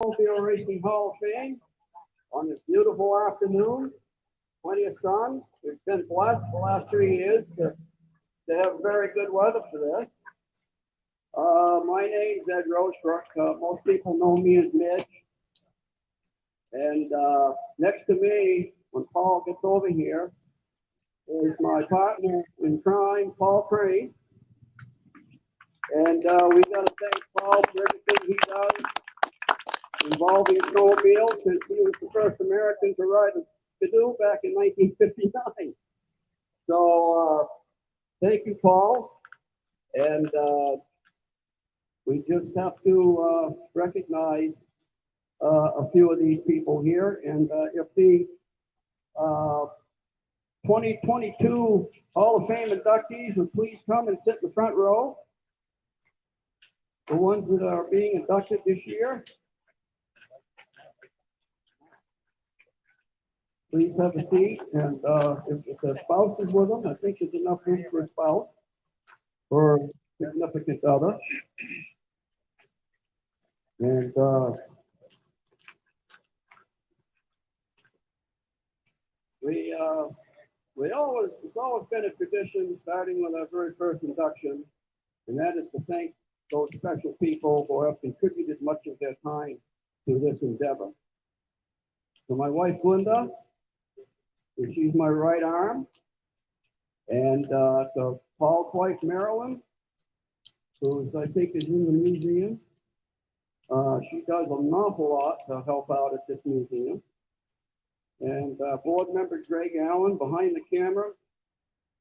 Snowmobile Racing Hall of Fame on this beautiful afternoon. Plenty of sun. We've been blessed the last 3 years to have very good weather for this. My name's Esrhof. Most people know me as Mitch. And next to me, when Paul gets over here, is my partner in crime, Paul Crane. And we've got to thank Paul for everything he does involving snowmobile since he was the first American to ride a canoe back in 1959. So thank you, Paul. And we just have to recognize a few of these people here. And if the 2022 Hall of Fame inductees would please come and sit in the front row. The ones that are being inducted this year. Please have a seat, and if the spouse is with them, I think there's enough room for a spouse or significant other. And it's always been a tradition, starting with our very first induction, and that is to thank those special people who have contributed much of their time to this endeavor. So my wife, Linda, she's my right arm. And so Paul's wife, Marilyn, who I think is in the museum. She does an awful lot to help out at this museum. And board member Greg Allen behind the camera.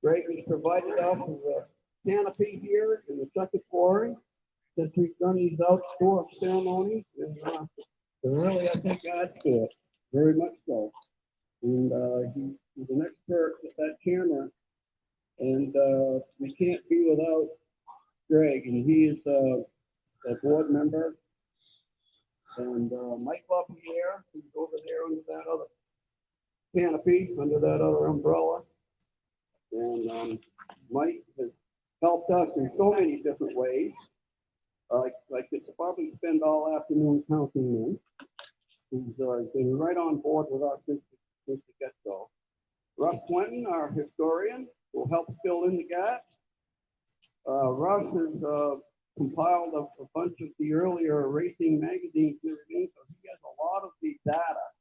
Greg has provided us with a canopy here in the second floor since we've done these outdoor ceremonies. And really, I think adds to it, very much so. And he's an expert at that camera, and we can't be without Greg, and he is a board member. And Mike Lapierre, who's over there under that other canopy, under that other umbrella. And Mike has helped us in so many different ways. I could probably spend all afternoon counting them. He's been right on board with us since the get-go. Russ Quentin, our historian, will help fill in the gaps. Russ has compiled a bunch of the earlier racing magazines and everything, so he has a lot of the data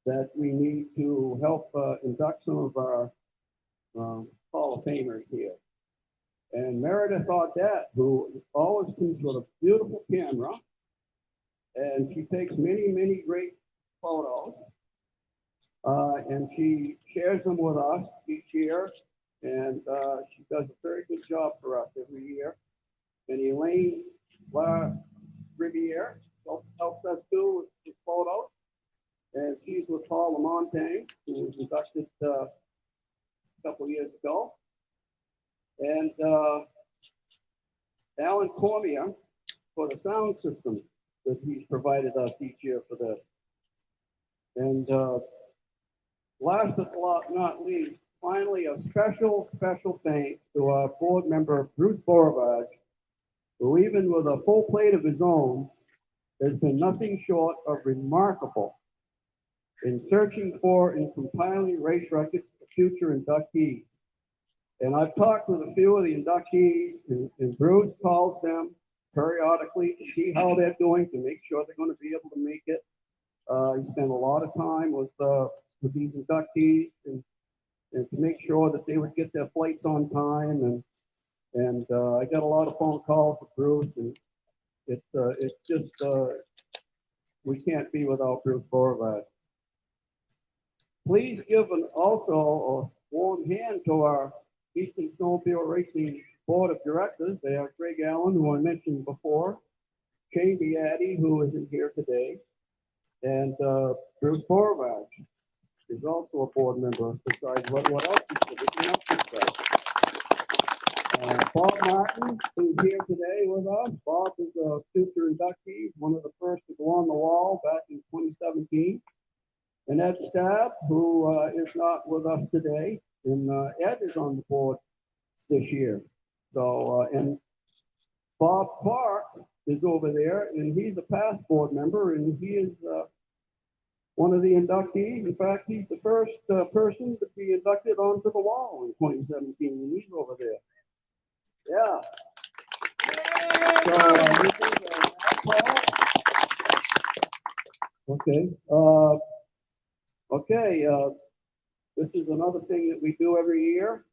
that we need to help induct some of our Hall of Famers here. And Meredith Audette, who always comes with a beautiful camera, and she takes many, many great photos, and she shares them with us each year, and she does a very good job for us every year. And Elaine Riviere helps us too with photos, and she's with Paul Lamontagne, who was inducted a couple years ago. And Alan Cormier for the sound system that he's provided us each year for this. And last but not least, finally, a special thanks to our board member, Bruce Borovage, who even with a full plate of his own, has been nothing short of remarkable in searching for and compiling race records for future inductees. And I've talked with a few of the inductees, and Bruce calls them periodically to see how they're doing, to make sure they're going to be able to make it. He spent a lot of time with these inductees and to make sure that they would get their flights on time. And I got a lot of phone calls with Bruce, and it's just we can't be without Bruce Borovage. Please give also a warm hand to our Eastern Snowmobile Racing Board of Directors. They are Greg Allen, who I mentioned before, Shane Beatty, who isn't here today, and Bruce Borovage is also a board member, besides what else is Bob Martin, who's here today with us. Bob is a future inductee, one of the first to go on the wall back in 2017. And Ed Stab, who is not with us today, and Ed is on the board this year. So, and Bob Clark is over there, and he's a past board member, and he is one of the inductees. In fact, he's the first person to be inducted onto the wall in 2017, and he's over there. Yeah. So, this is Paul. Okay. Okay. This is another thing that we do every year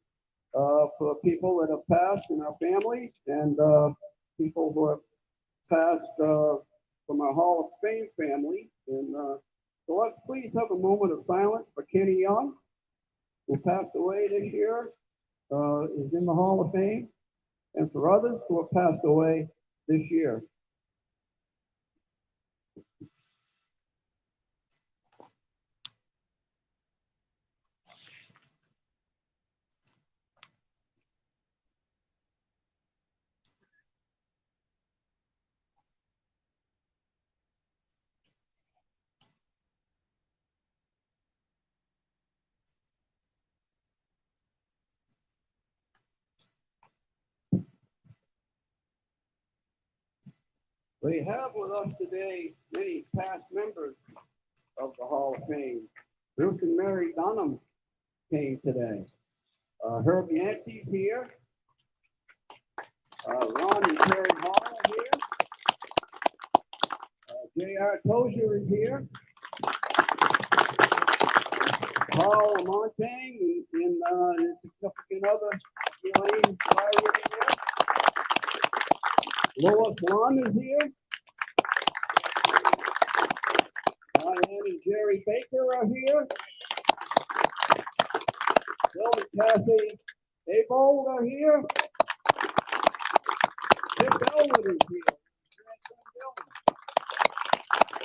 for people that have passed in our family and people who have passed from our Hall of Fame family. And so let's please have a moment of silence for Kenny Young, who passed away this year, is in the Hall of Fame, and for others who have passed away this year. We have with us today many past members of the Hall of Fame. Bruce and Mary Dunham came today. Herb Yancey's here. Ron and Terry Hall are here. J.R. Tozier is here. Paul Montang and his significant other, Elaine Pryor is here. Lois Lund is here. Diane and Jerry Baker are here. Bill and Kathy Abold are here. Dick Elwood is here.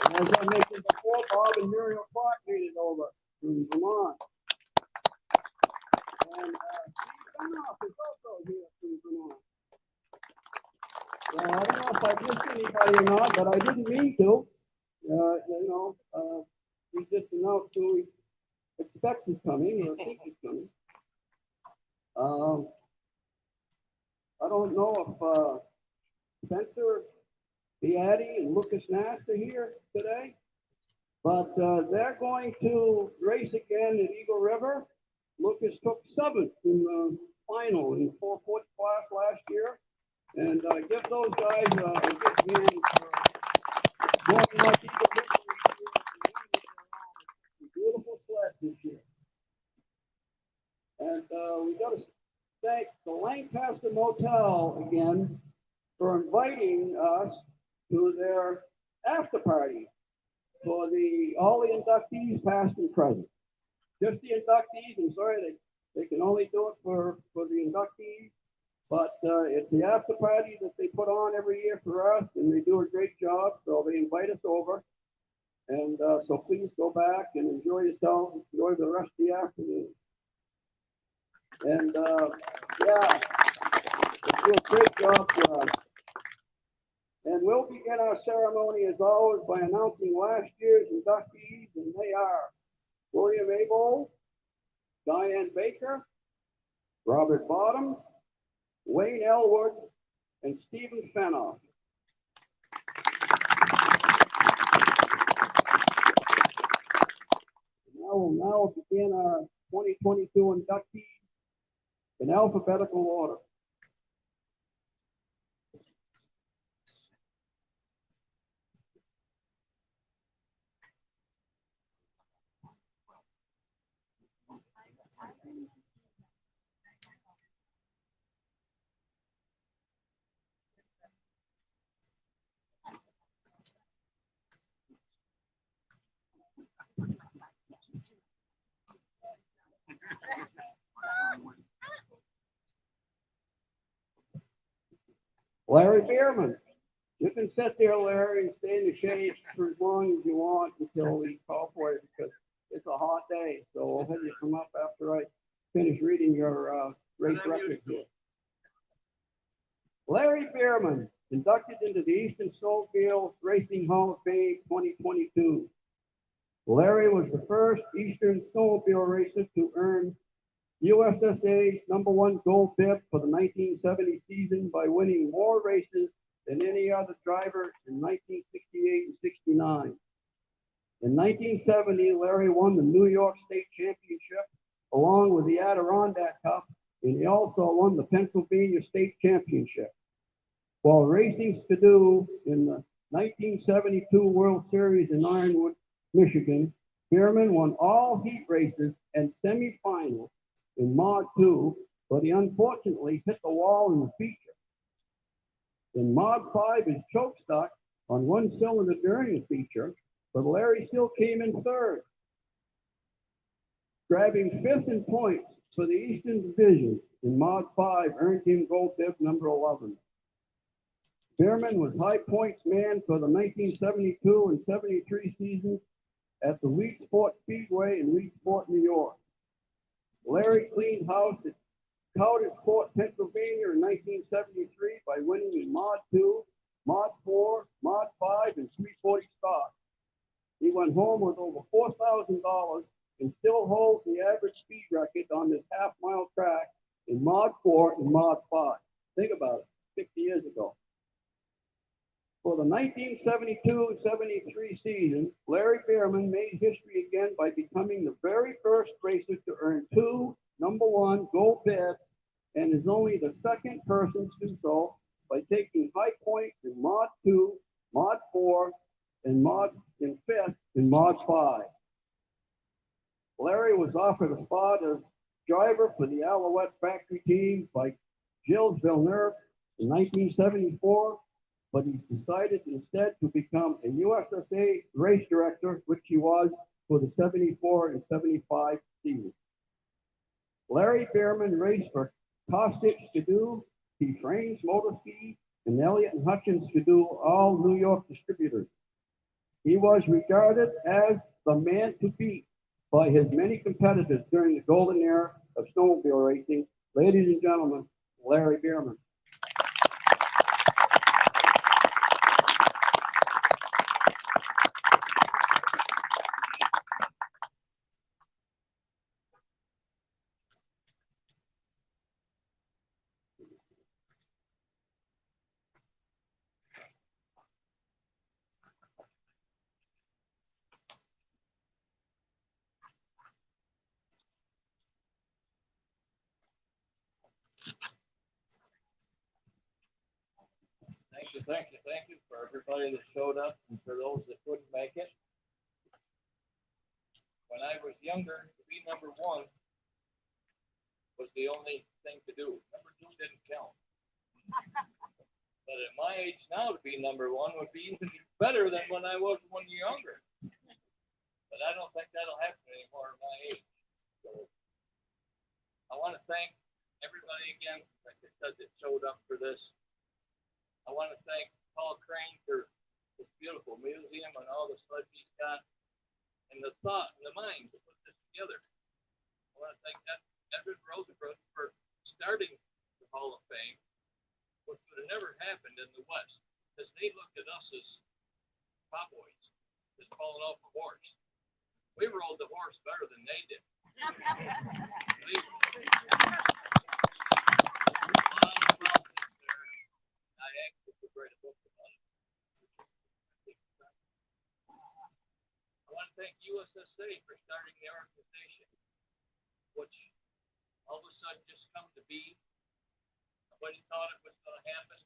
And as I mentioned before, Bob and Muriel Clark made it over from Vermont. And Steve Benoff is also here from Vermont. I don't know if I missed anybody or not, but I didn't mean to. We just announced who we expect is coming or think is coming. I don't know if Spencer Beatty and Lucas Nash are here today, but they're going to race again at Eagle River. Lucas took 7th in the final in the 440 class last year. And give those guys a good hand for going like Eagle River this year. Beautiful sled this year. And we got to thank the Lancaster Motel again for inviting us to their after party for all the inductees, past and present. Just the inductees. I'm sorry they can only do it for the inductees. But it's the after party that they put on every year for us, and they do a great job. So they invite us over. And so please go back and enjoy yourselves. Enjoy the rest of the afternoon. And yeah, they do a great job for us. And we'll begin our ceremony as always by announcing last year's inductees, and they are William Abold, Diane Baker, Robert Bottom, Wayne Elwood, and Stephen Fenoff. Now we'll begin our 2022 inductees in alphabetical order. Larry Bierman. You can sit there, Larry, and stay in the shade for as long as you want until we call for it, because it's a hot day. So we'll have you come up after I finish reading your race record here. Larry Bierman, inducted into the Eastern Snowmobile Racing Hall of Fame 2022. Larry was the first Eastern Snowmobile racer to earn USSA's #1 gold bib for the 1970 season by winning more races than any other driver in 1968 and 69. In 1970, Larry won the New York State Championship along with the Adirondack Cup, and he also won the Pennsylvania State Championship. While racing Skidoo in the 1972 World Series in Ironwood, Michigan, Bierman won all heat races and semifinals in Mod 2, but he unfortunately hit the wall in the feature. In Mod 5, his choke stuck on one cylinder during the feature, but Larry still came in third, grabbing fifth in points for the Eastern Division in Mod 5 earned him gold bib number 11. Bierman was high points man for the 1972 and 73 seasons at the Wheat Sport Speedway in Wheat Sport, New York. Larry cleaned house at Coudersport, Pennsylvania in 1973 by winning in Mod 2, Mod 4, Mod 5, and 340 stock. He went home with over $4,000 and still holds the average speed record on this half-mile track in Mod 4 and Mod 5. Think about it, 60 years ago. For the 1972-73 season, Larry Bierman made history again by becoming the very first racer to earn 2 #1 gold bibs, and is only the second person to do so by taking high points in Mod 2, Mod 4, and fifth in Mod 5. Larry was offered a spot as driver for the Alouette factory team by Gilles Villeneuve in 1974, but he decided instead to become a USSA race director, which he was for the 74 and 75 season. Larry Bierman raced for Postage Skidoo, P. Frames Motor Speed, and Elliott and Hutchins Skidoo, all New York distributors. He was regarded as the man to beat by his many competitors during the golden era of snowmobile racing. Ladies and gentlemen, Larry Bierman. Thank you for everybody that showed up and for those that couldn't make it. When I was younger, to be #1 was the only thing to do. #2 didn't count. But at my age now, to be #1 would be even better than when I was 1 year younger. But I don't think that'll happen anymore at my age. So I want to thank everybody again, like I said, that showed up for this. I want to thank Paul Crane for this beautiful museum and all the stuff he's got and the thought and the mind to put this together. I want to thank Edward Rosenbrook for starting the Hall of Fame, which would have never happened in the West, because they looked at us as cowboys, just falling off a horse. We rode the horse better than they did. I actually could write a book about it. I want to thank USSA for starting the organization, which all of a sudden just come to be. Nobody thought it was going to happen.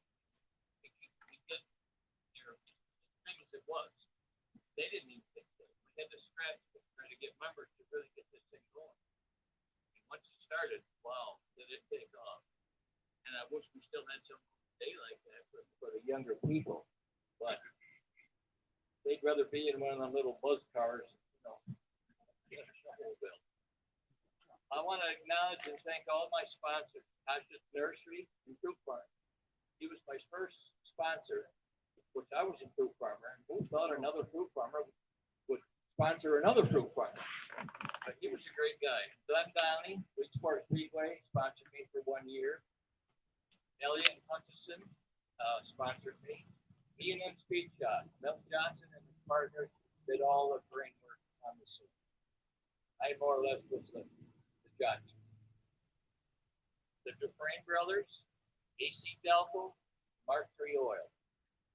It did here as big as it was. They didn't even think so. We had to scratch to try to get members to really get this thing going. And once it started, wow, did it take off. And I wish we still had some day like that for the younger people, but they'd rather be in one of them little buzz cars, you know. I want to acknowledge and thank all my sponsors, Tasha's Nursery and Fruit Farm. He was my first sponsor, which I was a fruit farmer, and who thought another fruit farmer would sponsor another fruit farmer? But he was a great guy. Glenn Downey, Wheat Sport Speedway, sponsored me for 1 year. Elliott Hutchison sponsored me. E&M Speed Shop. Mel Johnson and his partners did all the brain work on the suit. I more or less was the judge. The Dufresne brothers, AC Delco, Mark III Oil.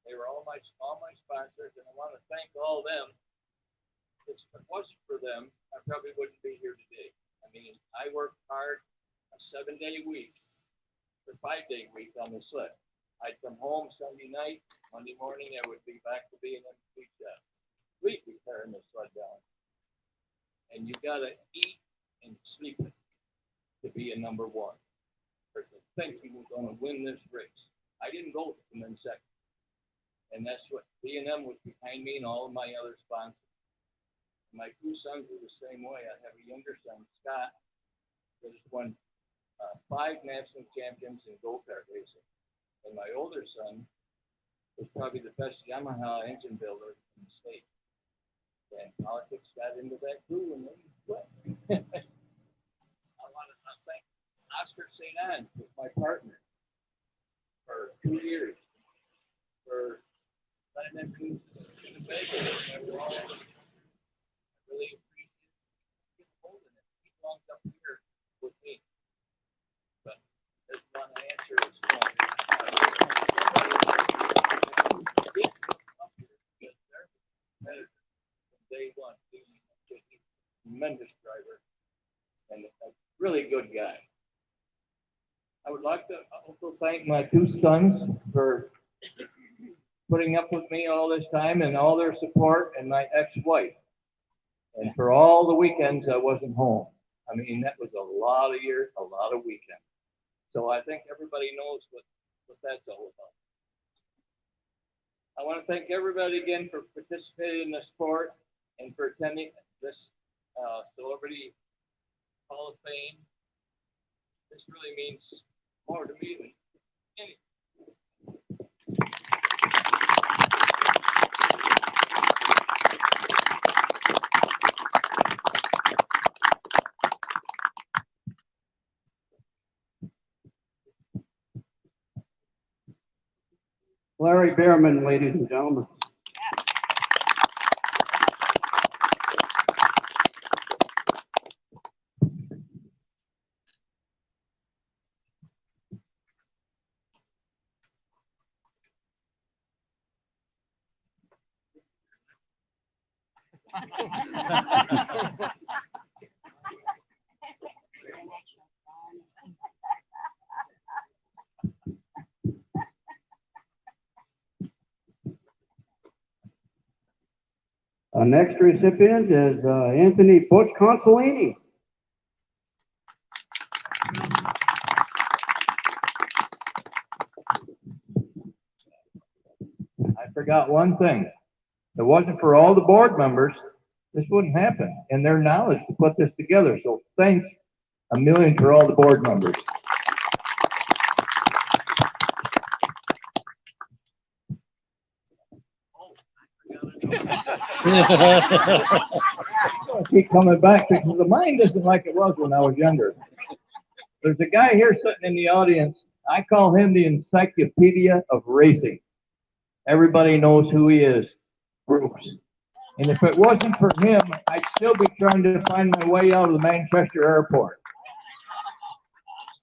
They were all my sponsors, and I want to thank all of them. If it wasn't for them, I probably wouldn't be here today. I mean, I worked hard a 7-day week or 5-day week on the sled. I'd come home Sunday night, Monday morning, I would be back to being in the beach shop, completely tearing the sled down. And you gotta eat and sleep it to be a number one, or to think you were gonna win this race. I didn't go to come in second. And that's what B&M was behind me and all of my other sponsors. My 2 sons are the same way. I have a younger son, Scott, that has won 5 national champions in go-kart racing. And my older son is probably the best Yamaha engine builder in the state. And politics got into that too, and then what? I want to thank Oscar St. Anne, who's my partner, for 2 years, for letting them do the bagel. I really appreciate it. Holding it. He belongs up here with me. But this one answer is from day one. He's a tremendous driver and a really good guy. I would like to also thank my 2 sons for putting up with me all this time and all their support, and my ex-wife. And for all the weekends I wasn't home. I mean, that was a lot of years, a lot of weekends. So I think everybody knows what that's all about. I want to thank everybody again for participating in the sport and for attending this Celebrity Hall of Fame. This really means more to me than anything. Larry Behrman, ladies and gentlemen. Our next recipient is Anthony Butch Consolini. I forgot one thing. If it wasn't for all the board members, this wouldn't happen, and their knowledge to put this together. So thanks a million for all the board members. I keep coming back because the mind isn't like it was when I was younger. There's a guy here sitting in the audience. I call him the encyclopedia of racing. Everybody knows who he is, Bruce. And if it wasn't for him, I'd still be trying to find my way out of the Manchester airport.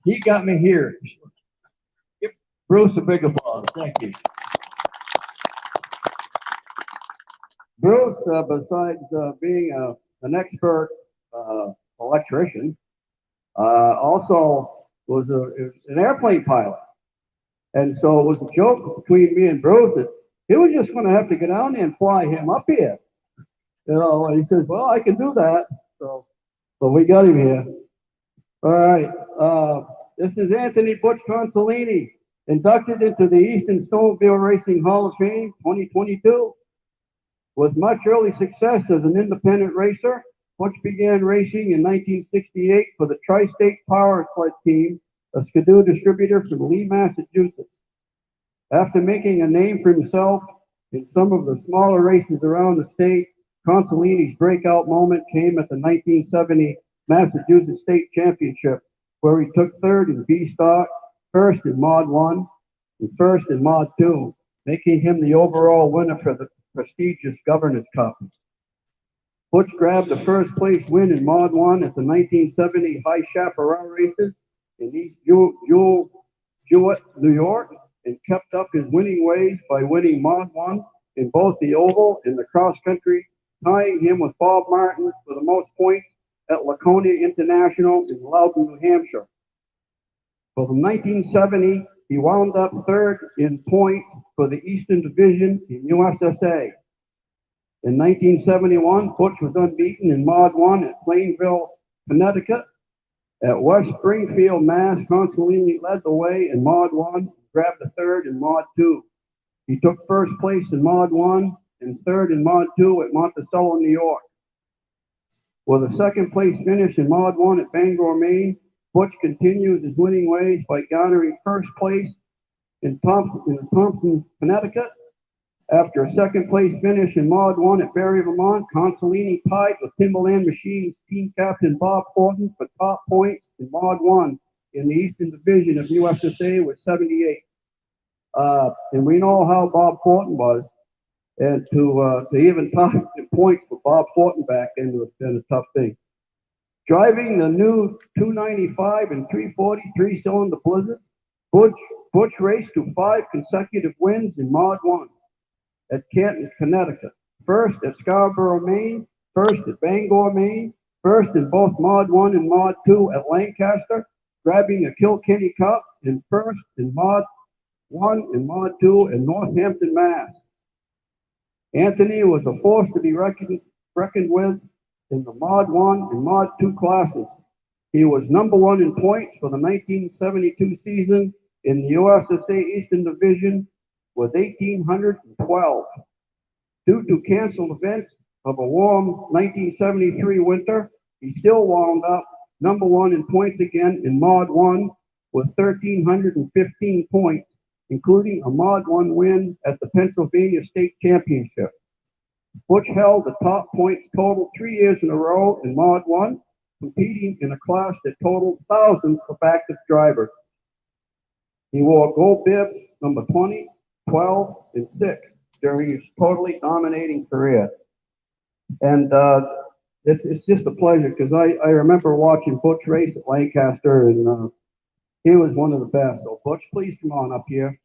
He got me here. Give Bruce a big applause. Thank you. Bruce, besides being an expert electrician, also was an airplane pilot. And so it was a joke between me and Bruce that he was just going to have to get down there and fly him up here. You know, and he says, well, I can do that. So we got him here. All right. This is Anthony Butch Consolini, inducted into the Eastern Snowmobile Racing Hall of Fame 2022. With much early success as an independent racer, Butch began racing in 1968 for the Tri-State Power Sled Team, a Skidoo distributor from Lee, Massachusetts. After making a name for himself in some of the smaller races around the state, Consolini's breakout moment came at the 1970 Massachusetts State Championship, where he took third in B Stock, first in Mod 1, and first in Mod 2, making him the overall winner for the prestigious Governor's Cup. Butch grabbed the first place win in Mod 1 at the 1970 High Chaparral races in East Jewett, New York, and kept up his winning ways by winning Mod 1 in both the oval and the cross country, tying him with Bob Martin for the most points at Laconia International in Loudon, New Hampshire. From 1970, he wound up third in points for the Eastern Division in USSA. In 1971, Butch was unbeaten in Mod 1 at Plainville, Connecticut. At West Springfield, Mass, Consolini led the way in Mod 1, grabbed the third in Mod 2. He took first place in Mod 1 and third in Mod 2 at Monticello, New York. With a second place finish in Mod 1 at Bangor, Maine, Butch continued his winning ways by garnering first place in Thompson, Connecticut. After a second place finish in Mod 1 at Barry, Vermont, Consolini tied with Timberland Machines team captain Bob Thornton for top points in Mod 1 in the Eastern Division of USSA with 78. And we know how Bob Thornton was. And to even tie the points for Bob Thornton back then was been a tough thing. Driving the new 295 and 340 three-cylinder Blizzard, Butch raced to 5 consecutive wins in Mod 1 at Canton, Connecticut. First at Scarborough, Maine, first at Bangor, Maine, first in both Mod 1 and Mod 2 at Lancaster, grabbing a Kilkenny Cup, and first in Mod 1 and Mod 2 in Northampton, Mass. Anthony was a force to be reckoned with in the Mod 1 and Mod 2 classes. He was number 1 in points for the 1972 season in the USSA Eastern Division with 1,812. Due to canceled events of a warm 1973 winter, he still wound up number 1 in points again in Mod 1 with 1,315 points, including a Mod 1 win at the Pennsylvania State Championship. Butch held the top points total 3 years in a row in Mod 1, competing in a class that totaled thousands of active drivers. He wore gold bibs number 20, 12, and 6 during his totally dominating career. And it's just a pleasure because I remember watching Butch race at Lancaster, and he was one of the best. So Butch, please come on up here.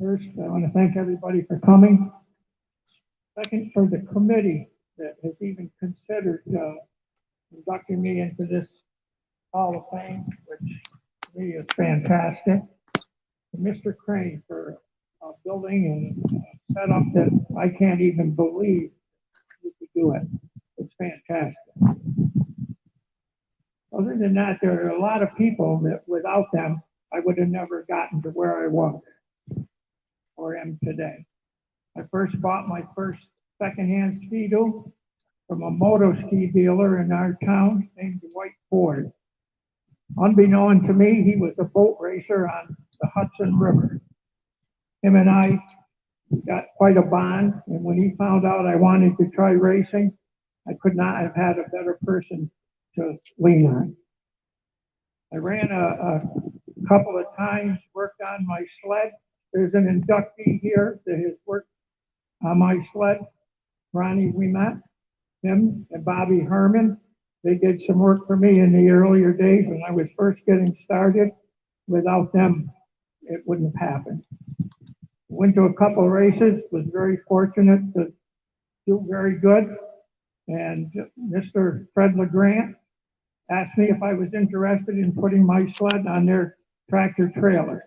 First, I want to thank everybody for coming. Second, for the committee that has even considered inducting me into this Hall of Fame, which to me is fantastic. And Mr. Crane for building and setup that I can't even believe you could do it. It's fantastic. Other than that, there are a lot of people that without them, I would have never gotten to where I was or am today. I first bought my first secondhand Ski-Doo from a moto ski dealer in our town named Dwight Ford. Unbeknown to me, he was a boat racer on the Hudson River. Him and I got quite a bond, and when he found out I wanted to try racing, I could not have had a better person to lean on. I ran a couple of times, worked on my sled. There's an inductee here that has worked on my sled. Ronnie, we met him and Bobby Herman. They did some work for me in the earlier days when I was first getting started. Without them, it wouldn't have happened. Went to a couple of races, was very fortunate to do very good. And Mr. Fred LeGrant asked me if I was interested in putting my sled on their tractor trailer.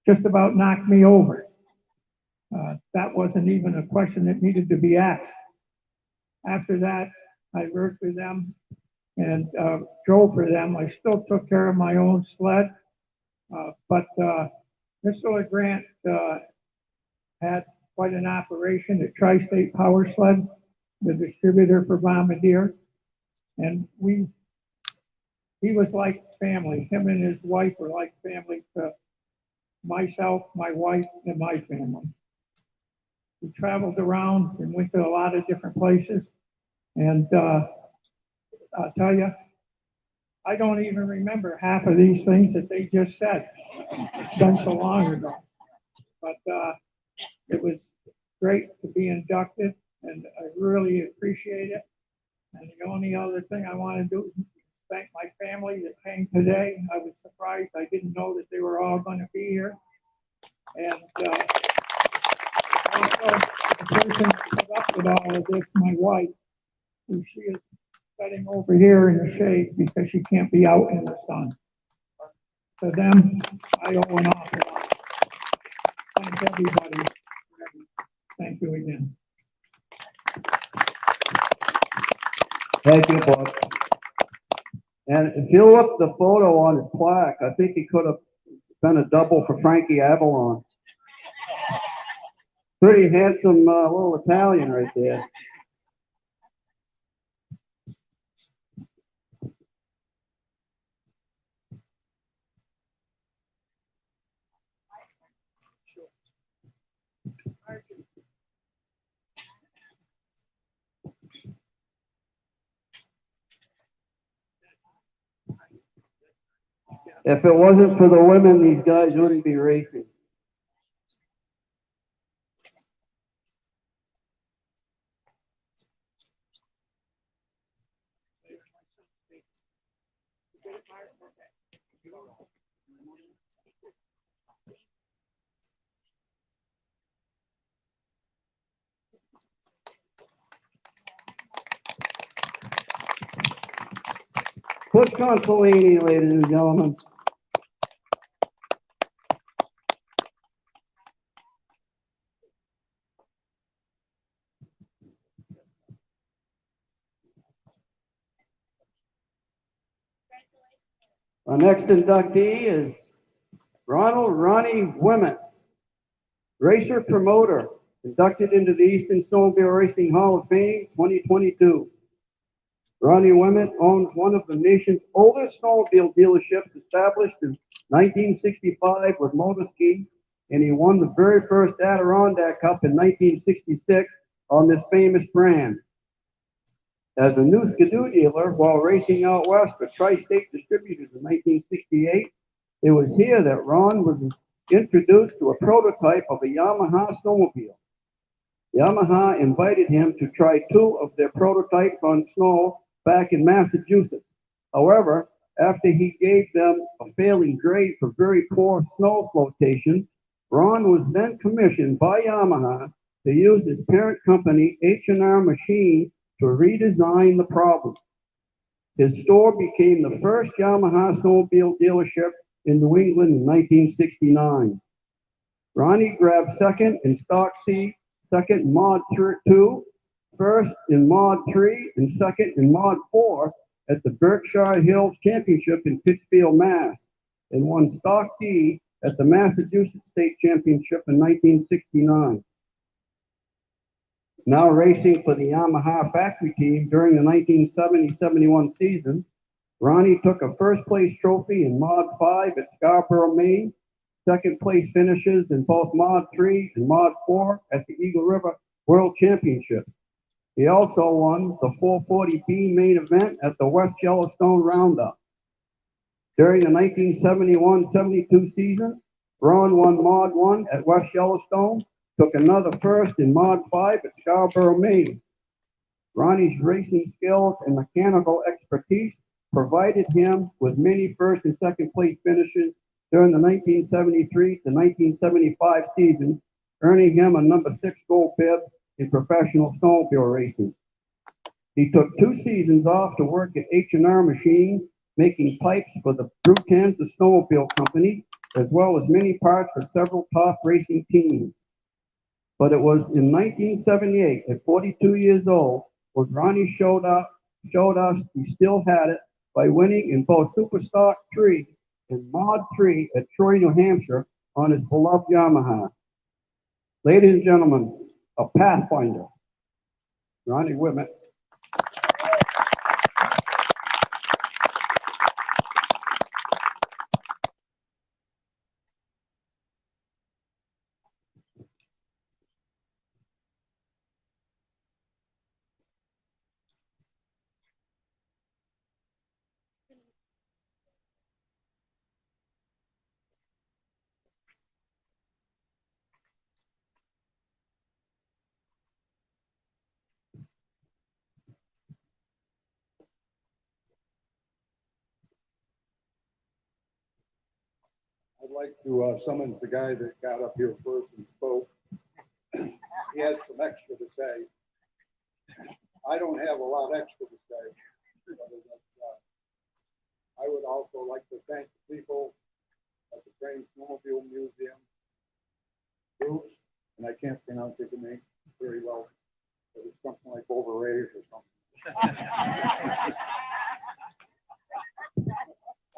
Just about knocked me over. That wasn't even a question that needed to be asked. After that, I worked with them and drove for them. I still took care of my own sled, but Mr. LeGrant had quite an operation at Tri-State Power Sled, the distributor for Bombardier, and he was like family. Him and his wife were like family to myself, my wife, and my family. We traveled around and went to a lot of different places. And I'll tell you, I don't even remember half of these things that they just said. It's been so long ago. But it was great to be inducted, and I really appreciate it. And the only other thing I want to do is thank my family that came today. I was surprised. I didn't know that they were all going to be here. And also, the person that put up with all of this, my wife, who she is sitting over here in the shade because she can't be out in the sun. To them, I owe an awful lot. Thank everybody. Thank you again. Thank you, Bob. And if you look at the photo on his plaque, I think he could have been a double for Frankie Avalon. Pretty handsome little Italian right there. If it wasn't for the women, these guys wouldn't be racing. Cliff Consolini, ladies and gentlemen. Our next inductee is Ronnie Wimett, racer promoter, inducted into the Eastern Snowmobile Racing Hall of Fame 2022. Ronnie Wimett owns one of the nation's oldest snowmobile dealerships, established in 1965 with Motorski, and he won the very first Adirondack Cup in 1966 on this famous brand. As a new Skidoo dealer while racing out west for Tri-State Distributors in 1968, it was here that Ron was introduced to a prototype of a Yamaha snowmobile. Yamaha invited him to try two of their prototypes on snow back in Massachusetts. However, after he gave them a failing grade for very poor snow flotation, Ron was then commissioned by Yamaha to use his parent company, H&R Machine, to redesign the problem. His store became the first Yamaha snowmobile dealership in New England in 1969. Ronnie grabbed second in Stock C, second in Mod 2, first in Mod 3, and second in Mod 4 at the Berkshire Hills Championship in Pittsfield, Mass, and won Stock D at the Massachusetts State Championship in 1969. Now racing for the Yamaha factory team during the 1970-71 season, Ronnie took a first place trophy in Mod 5 at Scarborough, Maine, second place finishes in both Mod 3 and Mod 4 at the Eagle River World Championship. He also won the 440B main event at the West Yellowstone Roundup. During the 1971-72 season, Ron won Mod 1 at West Yellowstone, took another first in Mod 5 at Scarborough, Maine. Ronnie's racing skills and mechanical expertise provided him with many first and second place finishes during the 1973 to 1975 seasons, earning him a number 6 gold bib in professional snowmobile racing. He took 2 seasons off to work at H&R Machine, making pipes for the Brutans, the snowmobile company, as well as many parts for several top racing teams. But it was in 1978, at 42 years old, when Ronnie showed us he still had it by winning in both Superstock 3 and Mod 3 at Troy, New Hampshire on his beloved Yamaha. Ladies and gentlemen, a Pathfinder, Ronnie Wimett. like to summons the guy that got up here first and spoke. He had some extra to say. I don't have a lot extra to say. I would also like to thank the people at the Crane Snowmobile Museum. Bruce, and I can't pronounce his name very well, but it's something like overrated or something.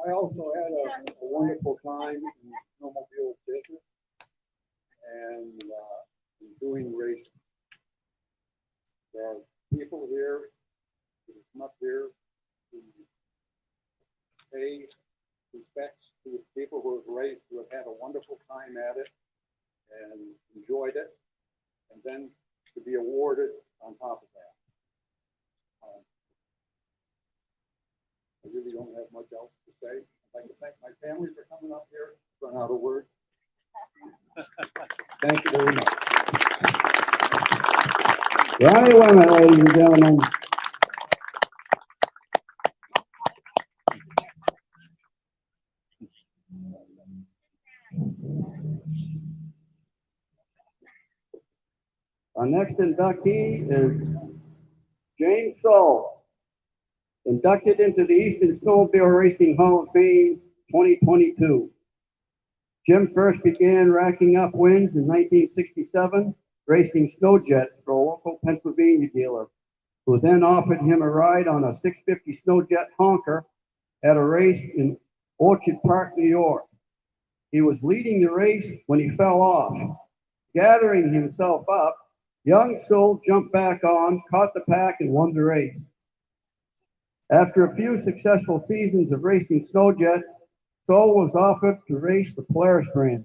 I also had a wonderful time in the snowmobile business and in doing racing. There are people here who come up here to pay respects to the people who have raced, who have had a wonderful time at it and enjoyed it, and then to be awarded on top of that. I really don't have much else to say. I'd like to thank my family for coming up here. Run out of words. Thank you very much. Ronnie Women, ladies and gentlemen. Our next inductee is James Soul, inducted into the Eastern Snowmobile Racing Hall of Fame 2022. Jim first began racking up wins in 1967, racing snow jets for a local Pennsylvania dealer, who then offered him a ride on a 650 Snowjet Honker at a race in Orchard Park, New York. He was leading the race when he fell off. Gathering himself up, young Soul jumped back on, caught the pack, and won the race. After a few successful seasons of racing snowjets, Soul was offered to race the Polaris brand.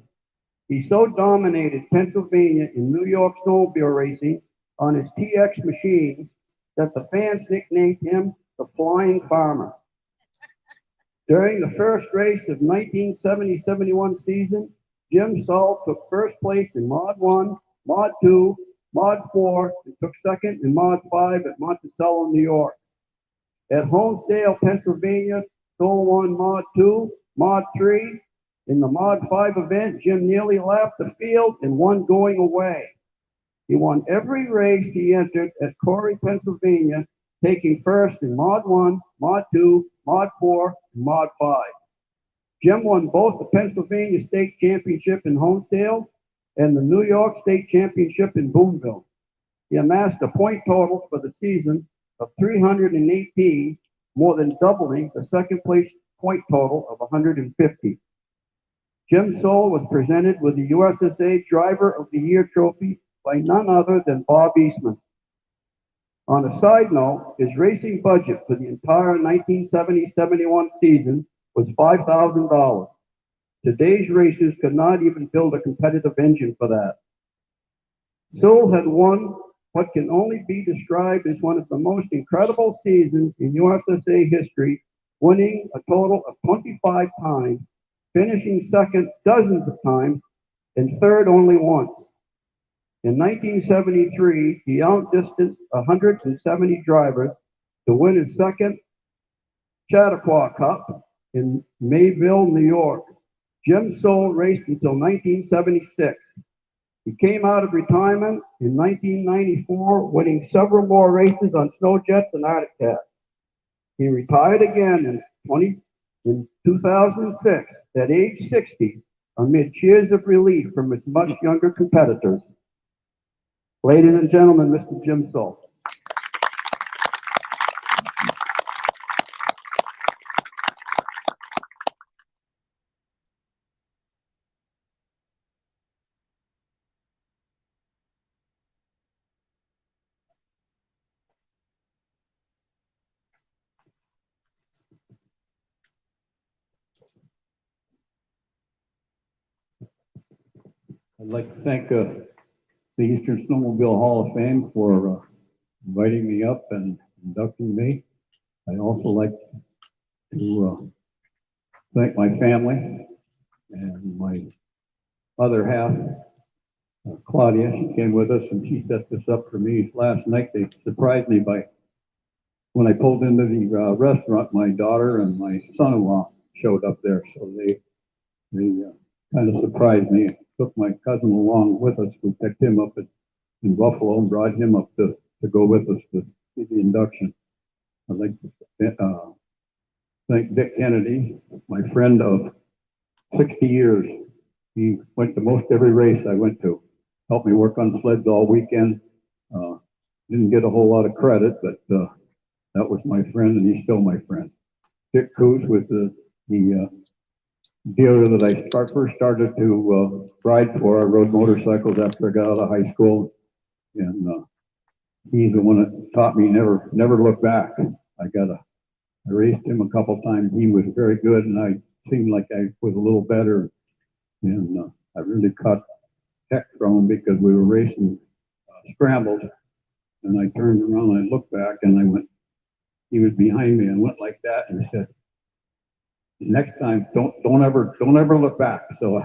He so dominated Pennsylvania and New York snowmobile racing on his TX machines that the fans nicknamed him the Flying Farmer. During the first race of 1970-71 season, Jim Soul took first place in Mod 1, Mod 2, Mod 4, and took second in Mod 5 at Monticello, New York. At Honesdale, Pennsylvania, Soul won Mod 2, Mod 3. In the Mod 5 event, Jim nearly lapped the field and won going away. He won every race he entered at Corey, Pennsylvania, taking first in Mod 1, Mod 2, Mod 4, and Mod 5. Jim won both the Pennsylvania State Championship in Honesdale and the New York State Championship in Boonville. He amassed a point total for the season of 318, more than doubling the second place point total of 150. Jim Soul was presented with the USSA Driver of the Year trophy by none other than Bob Eastman. On a side note, his racing budget for the entire 1970-71 season was $5,000. Today's racers could not even build a competitive engine for that. Soul had won what can only be described as one of the most incredible seasons in USSA history, winning a total of 25 times, finishing second dozens of times, and third only once. In 1973, he outdistanced 170 drivers to win his second Chautauqua Cup in Mayville, New York. Jim Soul raced until 1976. He came out of retirement in 1994, winning several more races on snowjets and Arctic Cats. He retired again in 2006 at age 60 amid cheers of relief from his much younger competitors. Ladies and gentlemen, Mr. Jim Soul. I'd like to thank the Eastern Snowmobile Hall of Fame for inviting me up and inducting me. I'd also like to thank my family and my other half, Claudia. She came with us and she set this up for me last night. They surprised me by when I pulled into the restaurant, my daughter and my son-in-law showed up there. So they kind of surprised me. Took my cousin along with us. We picked him up in Buffalo and brought him up to go with us to the induction. I'd like to thank Dick Kennedy, my friend of 60 years. He went to most every race I went to. Helped me work on sleds all weekend. Didn't get a whole lot of credit, but that was my friend, and he's still my friend. Dick Coos was the dealer that I first started to ride for. I rode motorcycles after I got out of high school, and he's the one that taught me never look back. I raced him a couple times. He was very good, and I seemed like I was a little better, and I really caught heck from him because we were racing scrambles, and I turned around and I looked back, and I went. He was behind me and went like that, and said, "Next time, don't ever look back." So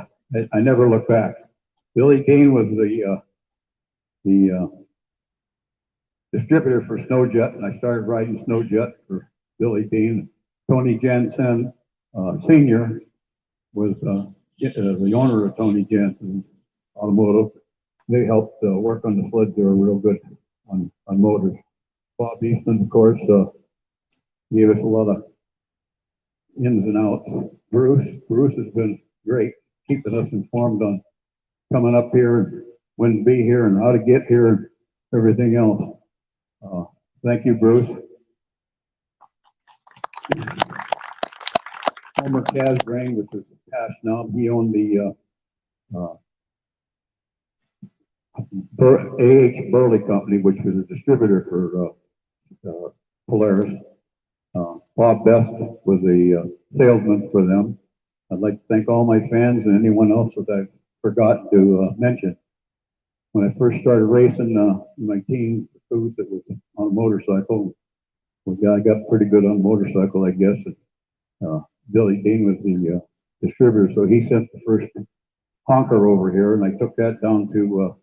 I never looked back. Billy Kane was the distributor for Snowjet, and I started riding Snowjet for Billy Kane. Tony Jansen Sr. was the owner of Tony Jansen Automotive. They helped work on the sleds. They were real good on motors. Bob Eastman, of course, gave us a lot of ins and outs. Bruce has been great, keeping us informed on coming up here and when to be here and how to get here and everything else. Thank you, Bruce. Homer Casgrain, which is past now, he owned the A.H. Burley Company, which was a distributor for Polaris. Bob Best was a salesman for them. I'd like to thank all my fans and anyone else that I've forgotten to mention. When I first started racing in my teens, it was on a motorcycle. I got pretty good on a motorcycle, I guess. Billy Dean was the distributor, so he sent the first honker over here, and I took that down to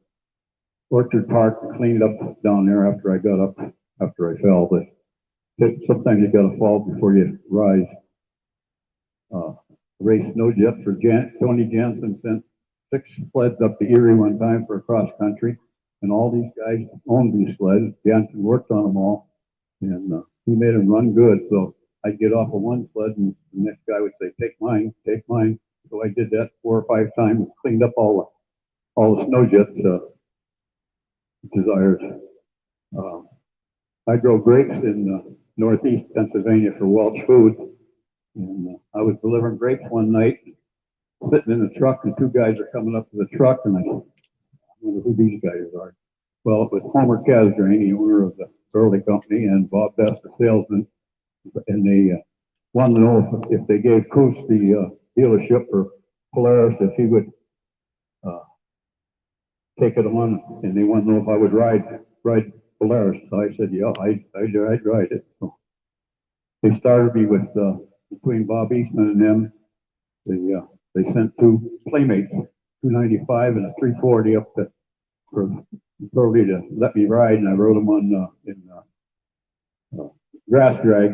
Orchard Park and cleaned up down there after I got up, after I fell. But sometimes you got to fall before you rise. Raced Snowjet for Tony Jansen, sent 6 sleds up to Erie one time for a cross country, and all these guys owned these sleds. Jansen worked on them all, and he made them run good. So I'd get off of one sled, and the next guy would say, "Take mine, take mine." So I did that 4 or 5 times, and cleaned up all the Snowjet's desires. I drove grapes in northeast Pennsylvania for Welch Foods, and I was delivering grapes one night, sitting in the truck, and 2 guys are coming up to the truck, and I wonder who these guys are. Well, it was Homer Casgrain, the owner of the Burley Company, and Bob Best, the salesman, and they wanted to know if they gave Coos the dealership for Polaris, if he would take it on, and they wanted to know if I would ride Polaris. So I said, yeah, I'd ride it. So they started me with, between Bob Eastman and them, they sent 2 Playmates, 295 and a 340 up for Burley to let me ride, and I rode them on in grass drag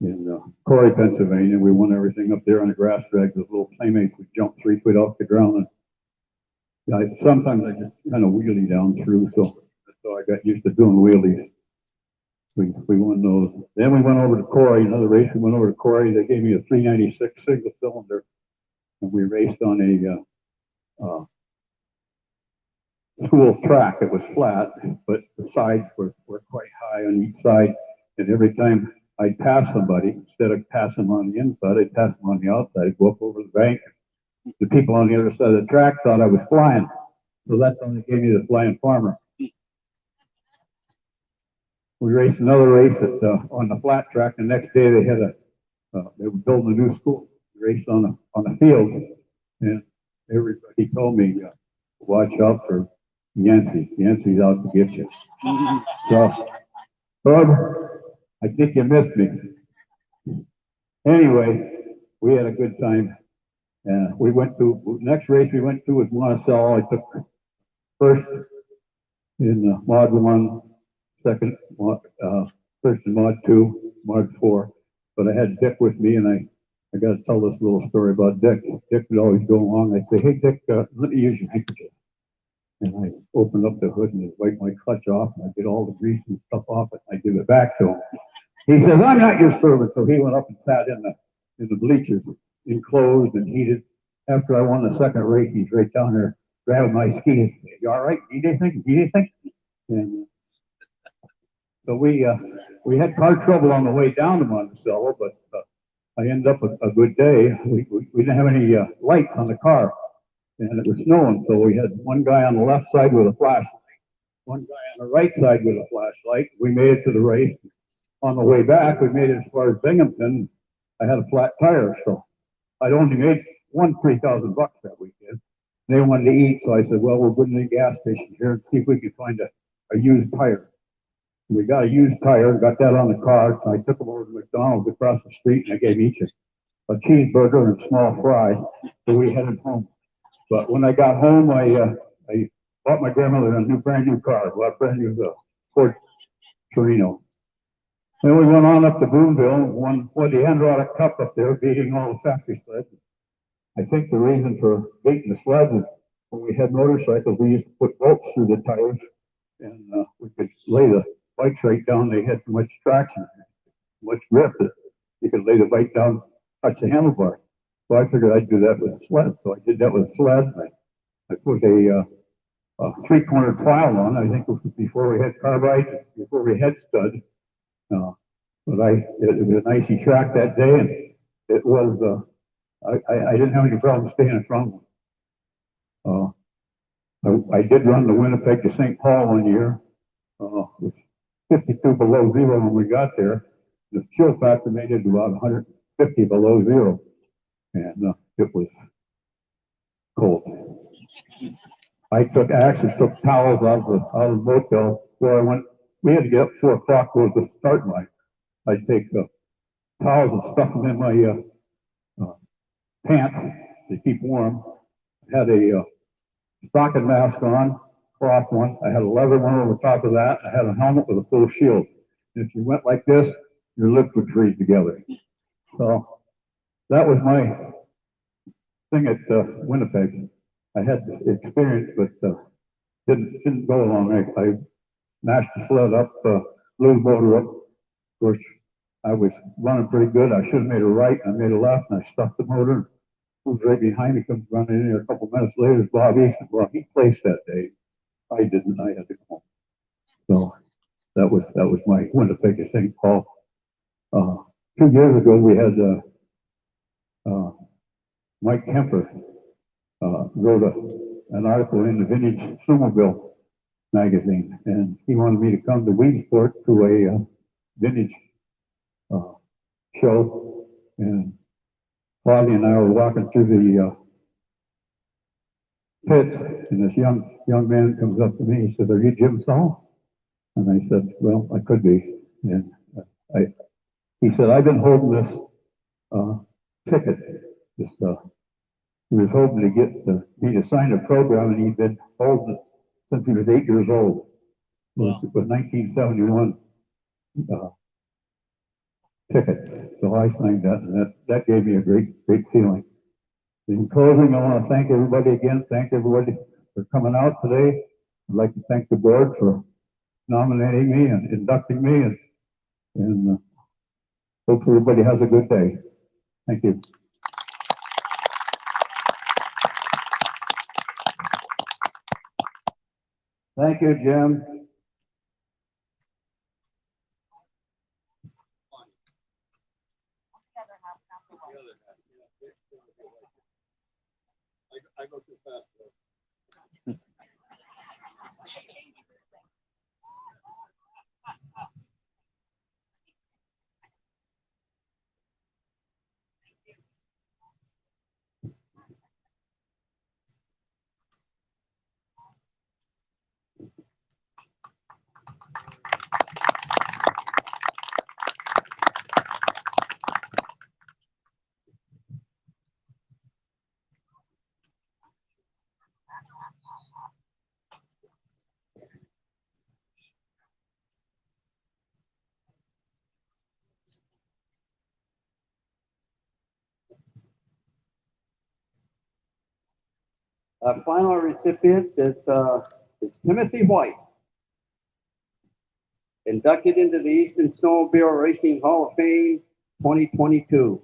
in Corey, Pennsylvania. We won everything up there on the grass drag. Those little Playmates would jump 3 feet off the ground, and sometimes I just kind of wheelie down through, so I got used to doing wheelies. We won those. Then we went over to Corey, another race. We went over to Corey. They gave me a 396 single cylinder, and we raced on a school track. It was flat, but the sides were quite high on each side. And every time I'd pass somebody, instead of passing them on the inside, I'd pass them on the outside. I'd go up over the bank. The people on the other side of the track thought I was flying, so that's when they gave me the flying farmer. We raced another race on the flat track. The next day they had they were building a new school. We raced on a field, and everybody told me, watch out for Yancey. Yancey's out to get you. So, Bub, I think you missed me. Anyway, we had a good time. We went to, next race we went to was Monticello. I took first in Mod 1, second, first in Mod 2, Mod 4. But I had Dick with me, and I got to tell this little story about Dick. Dick would always go along. I'd say, "Hey, Dick, let me use your handkerchief." And I opened up the hood and I'd wipe my clutch off, and I'd get all the grease and stuff off it, and I'd give it back to him. He says, "I'm not your servant." So he went up and sat in the bleachers, enclosed and heated. After I won the second race, he's right down there grabbing my skis. "You all right? Need anything? Need anything?" And so we had car trouble on the way down to Monticello, but I ended up a good day. We didn't have any lights on the car, and it was snowing, so we had one guy on the left side with a flashlight, one guy on the right side with a flashlight. We made it to the race. On the way back, we made it as far as Binghamton. I had a flat tire, so I'd only made won $3,000 that weekend. They wanted to eat, so I said, "Well, we'll go to the gas station here and see if we can find a used tire." We got a used tire, got that on the car, so I took them over to McDonald's across the street, and I gave each a cheeseburger and a small fry, so we headed home. But when I got home, I bought my grandmother a brand new car, a brand new Ford Torino. Then we went on up to Boonville and won the Andronic Cup up there, beating all the factory sleds. I think the reason for beating the sleds is when we had motorcycles, we used to put bolts through the tires, and we could lay the bikes right down. They had too much traction, much grip that you could lay the bike down, touch the handlebar. So I figured I'd do that with a sled. So I did that with a sled. I put a three-cornered plow on. I think it was before we had carbide, before we had studs. But it was an icy track that day, and it was, I didn't have any problem staying in front of them. I did run the Winnipeg to St. Paul one year. It was 52 below zero when we got there. The chill factor made it about 150 below zero, and it was cold. I actually took towels out of the motel where I went. We had to get up 4 o'clock was the start line. I'd take towels and stuff them in my pants to keep warm. I had a stocking mask on, cloth one. I had a leather one over the top of that. I had a helmet with a full shield. And if you went like this, your lips would freeze together. So that was my thing at Winnipeg. I had the experience, but didn't go along. I mashed the sled up, blew the motor up. Of course, I was running pretty good. I should have made a right, I made a left, and I stuck the motor. Who's right behind me comes running in here a couple minutes later is Bob Easton. Well, he placed that day. I didn't. I had to come home. So that was my Winnipeg to St. Paul. 2 years ago, we had Mike Kemper wrote an article in the Vintage Snowmobile magazine, and he wanted me to come to Weedsport to a vintage show, and Claudia and I were walking through the pits, and this young man comes up to me. He said, "Are you Jim Saul?" And I said, "Well, I could be." And he said, "I've been holding this ticket. This he was hoping to get me to sign a program, and he'd been holding it since he was 8 years old. Wow. It was 1971 ticket. So I signed that, and that gave me a great feeling. In closing, I want to thank everybody again. Thank everybody for coming out today. I'd like to thank the board for nominating me and inducting me, and hope everybody has a good day. Thank you. Thank you, Jim. I go too fast. Our final recipient is Timothy White, inducted into the Eastern Snowmobile Racing Hall of Fame 2022.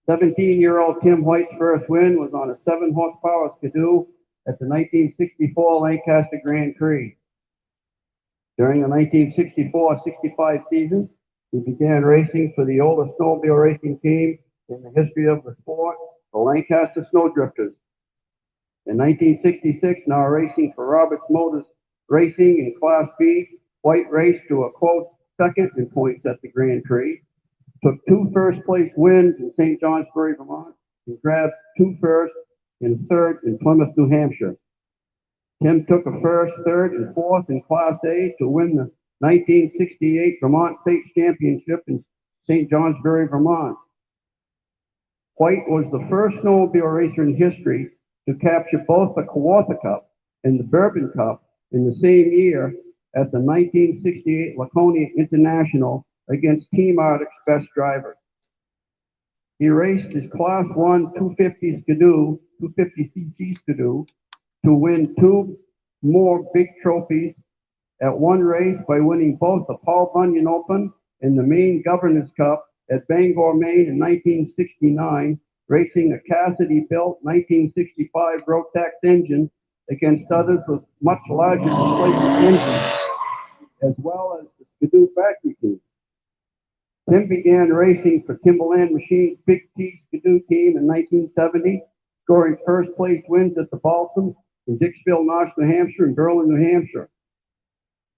17-year-old Tim White's first win was on a 7-horsepower Skidoo at the 1964 Lancaster Grand Prix. During the 1964-65 season, he began racing for the oldest snowmobile racing team in the history of the sport, the Lancaster Snowdrifters. In 1966, now racing for Roberts Motors Racing in Class B, White raced to a close second in points at the Grand Prix, took 2 first-place wins in St. Johnsbury, Vermont, and grabbed 2 firsts and 3rd in Plymouth, New Hampshire. Tim took a 1st, 3rd, and 4th in Class A to win the 1968 Vermont State Championship in St. Johnsbury, Vermont. White was the first snowmobile racer in history to capture both the Kawartha Cup and the Bourbon Cup in the same year at the 1968 Laconia International against Team Ardic's best driver. He raced his Class 1 250 Skidoo, 250cc Skidoo, to win 2 more big trophies at one race by winning both the Paul Bunyan Open and the Maine Governor's Cup at Bangor, Maine in 1969, racing a Cassidy-built 1965 Rotax engine against others with much larger displacement engines, as well as the Skidoo factory team. Tim began racing for Timberland Machines' Big T Skidoo team in 1970, scoring first-place wins at the Balsam in Dixville, Notch, New Hampshire, and Berlin, New Hampshire.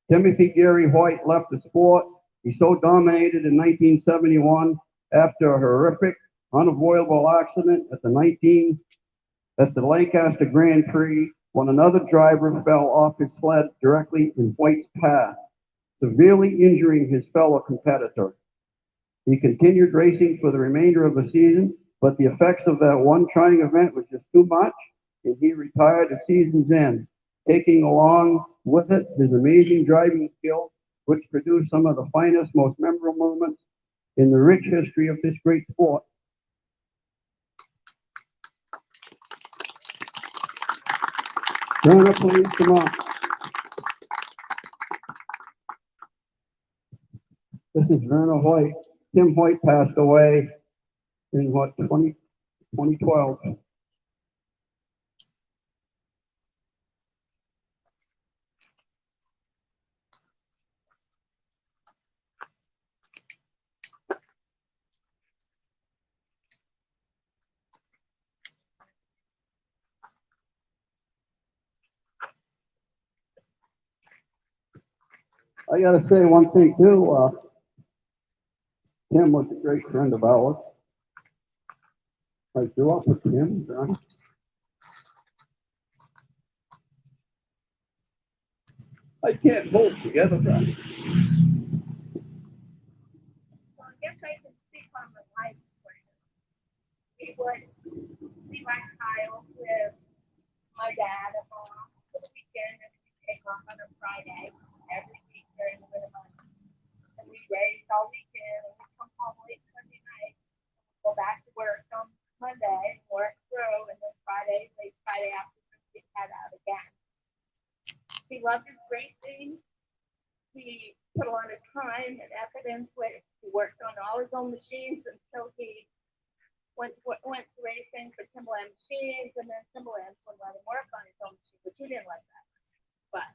Timothy Gary White left the sport. He so dominated in 1971 after a horrific, unavoidable accident at the Lancaster Grand Prix when another driver fell off his sled directly in White's path, severely injuring his fellow competitor. He continued racing for the remainder of the season, but the effects of that one trying event was just too much, and he retired at season's end, taking along with it his amazing driving skills, which produced some of the finest, most memorable moments in the rich history of this great sport. Verna, please come on. This is Verna White. Tim White passed away in 2012. I gotta say one thing too, Tim was a great friend of ours. I grew up with Tim, John. I can't hold together, John. Well, I guess I can speak on the life plan. We ride Kyle with my dad and mom for the weekend, and we take off on a Friday every week during the winter months. And we race all weekend, and we come home late Sunday night, go back to work on Monday, work through, and then late Friday afternoon, we head out again. He loved his racing. He put a lot of time and effort into it. He worked on all his own machines until he went to racing for Timberland Machines, and then Timberland would let him work on his own machine, which he didn't like that. But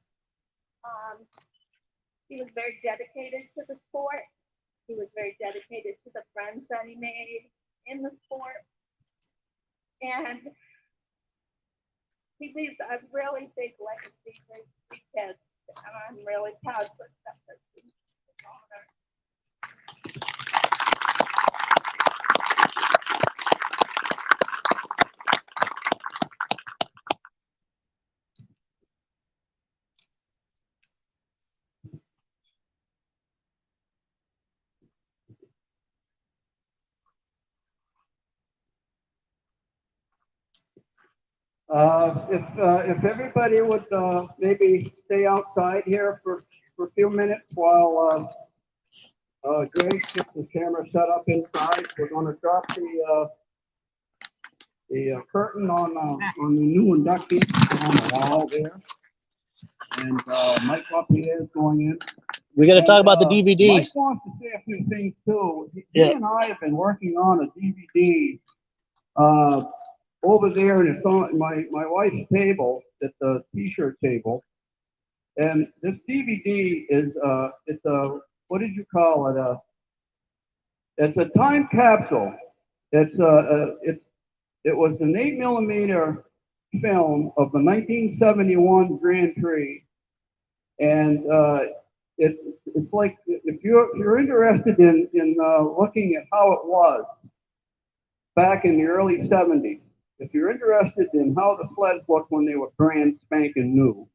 he was very dedicated to the sport. He was very dedicated to the friends that he made in the sport. And he leaves a really big legacy for his 3 kids. And I'm really proud to accept this honor. If everybody would maybe stay outside here for a few minutes while Grace gets the camera set up inside. We're going to drop the the curtain on the new induction on the wall there. And Mike up here is going in. We got to talk And, about the Mike DVDs. wants to say a few things too. He Yeah. and I have been working on a DVD over there, and it's on my wife's table, at the T-shirt table. And this DVD is it's a, what did you call it? It's a time capsule. It was an 8mm film of the 1971 Grand Prix, and it's like, if you're interested in looking at how it was back in the early 70s, if you're interested in how the sleds looked when they were brand spanking new,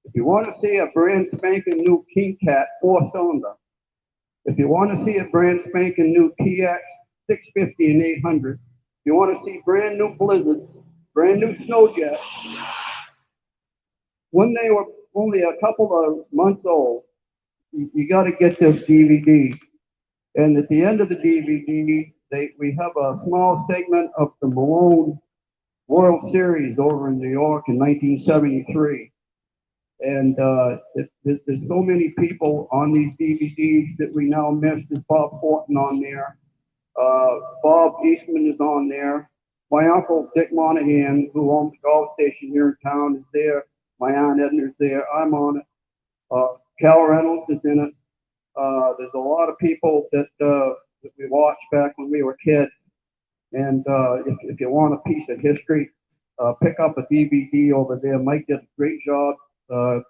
if you want to see a brand spanking new King Cat 4-cylinder, if you want to see a brand spanking new TX 650 and 800, if you want to see brand new Blizzards, brand new snow jets, when they were only a couple of months old, you got to get this DVD. And at the end of the DVD, we have a small segment of the Malone World Series over in New York in 1973. And there's so many people on these DVDs that we now miss. There's Bob Horton on there. Bob Eastman is on there. My uncle Dick Monahan, who owns the golf station here in town, is there. My aunt Edna's there. I'm on it. Cal Reynolds is in it. There's a lot of people that we watched back when we were kids. And if you want a piece of history, pick up a DVD over there. Mike did a great job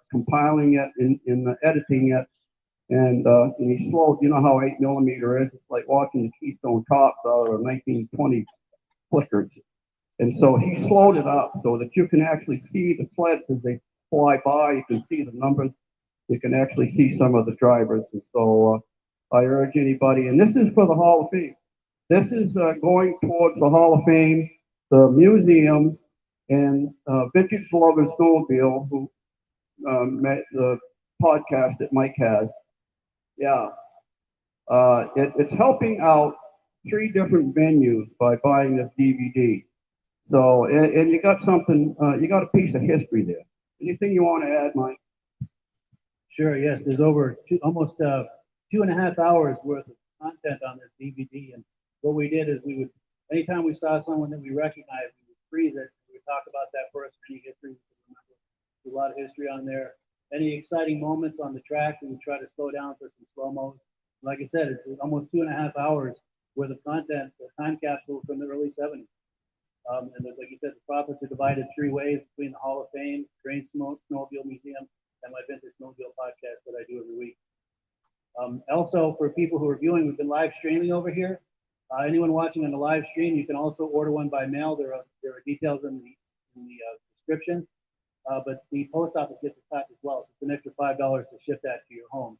compiling it and editing it. And he slowed, you know how 8mm is. It's like watching the Keystone Cops out of 1920 flickers. And so he slowed it up so that you can actually see the sleds as they fly by. You can see the numbers. You can actually see some of the drivers. And so I urge anybody, and this is for the Hall of Fame. This is going towards the Hall of Fame, the museum, and Vintage Lovers Snowmobile, who met the podcast that Mike has. Yeah. It's helping out 3 different venues by buying this DVD. So, and you got something, you got a piece of history there. Anything you want to add, Mike? Sure, yes, there's almost 2.5 hours worth of content on this DVD. And what we did is anytime we saw someone that we recognized, we would freeze it. We would talk about that person, any history, we could remember. There's a lot of history on there. Any exciting moments on the track, we would try to slow down for some slow-mos. Like I said, it's almost 2.5 hours worth of content, a time capsule from the early 70s. And like you said, the profits are divided 3 ways between the Hall of Fame, Train Snowmobile Museum, and my Vintage Snowmobile podcast that I do every week. Also, for people who are viewing, we've been live streaming over here. Anyone watching on the live stream, you can also order one by mail. There are details in the description. But the post office gets a cut as well. So it's an extra $5 to ship that to your home.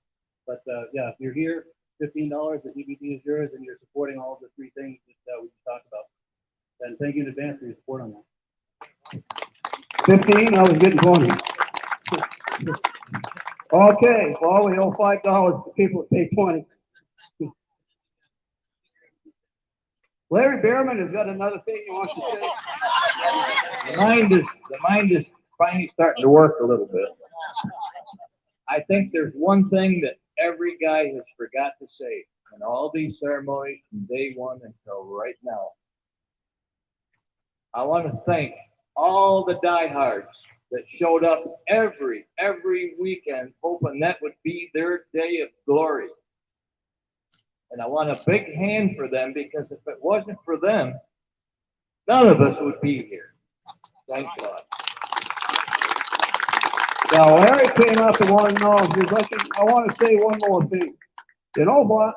But yeah, if you're here, $15, the DVD is yours, and you're supporting all of the 3 things that we talked about. And thank you in advance for your support on that. 15, I was getting 20. Okay, well, we owe $5 to people that pay 20. Larry Behrman has got another thing he wants to say. The mind is finally starting to work a little bit. I think there's one thing that every guy has forgot to say in all these ceremonies from day one until right now. I want to thank all the diehards that showed up every weekend hoping that would be their day of glory. And I want a big hand for them, because if it wasn't for them, none of us would be here. Thank God. Now, Larry came up and wanted to know if you're looking. I want to say one more thing. You know what?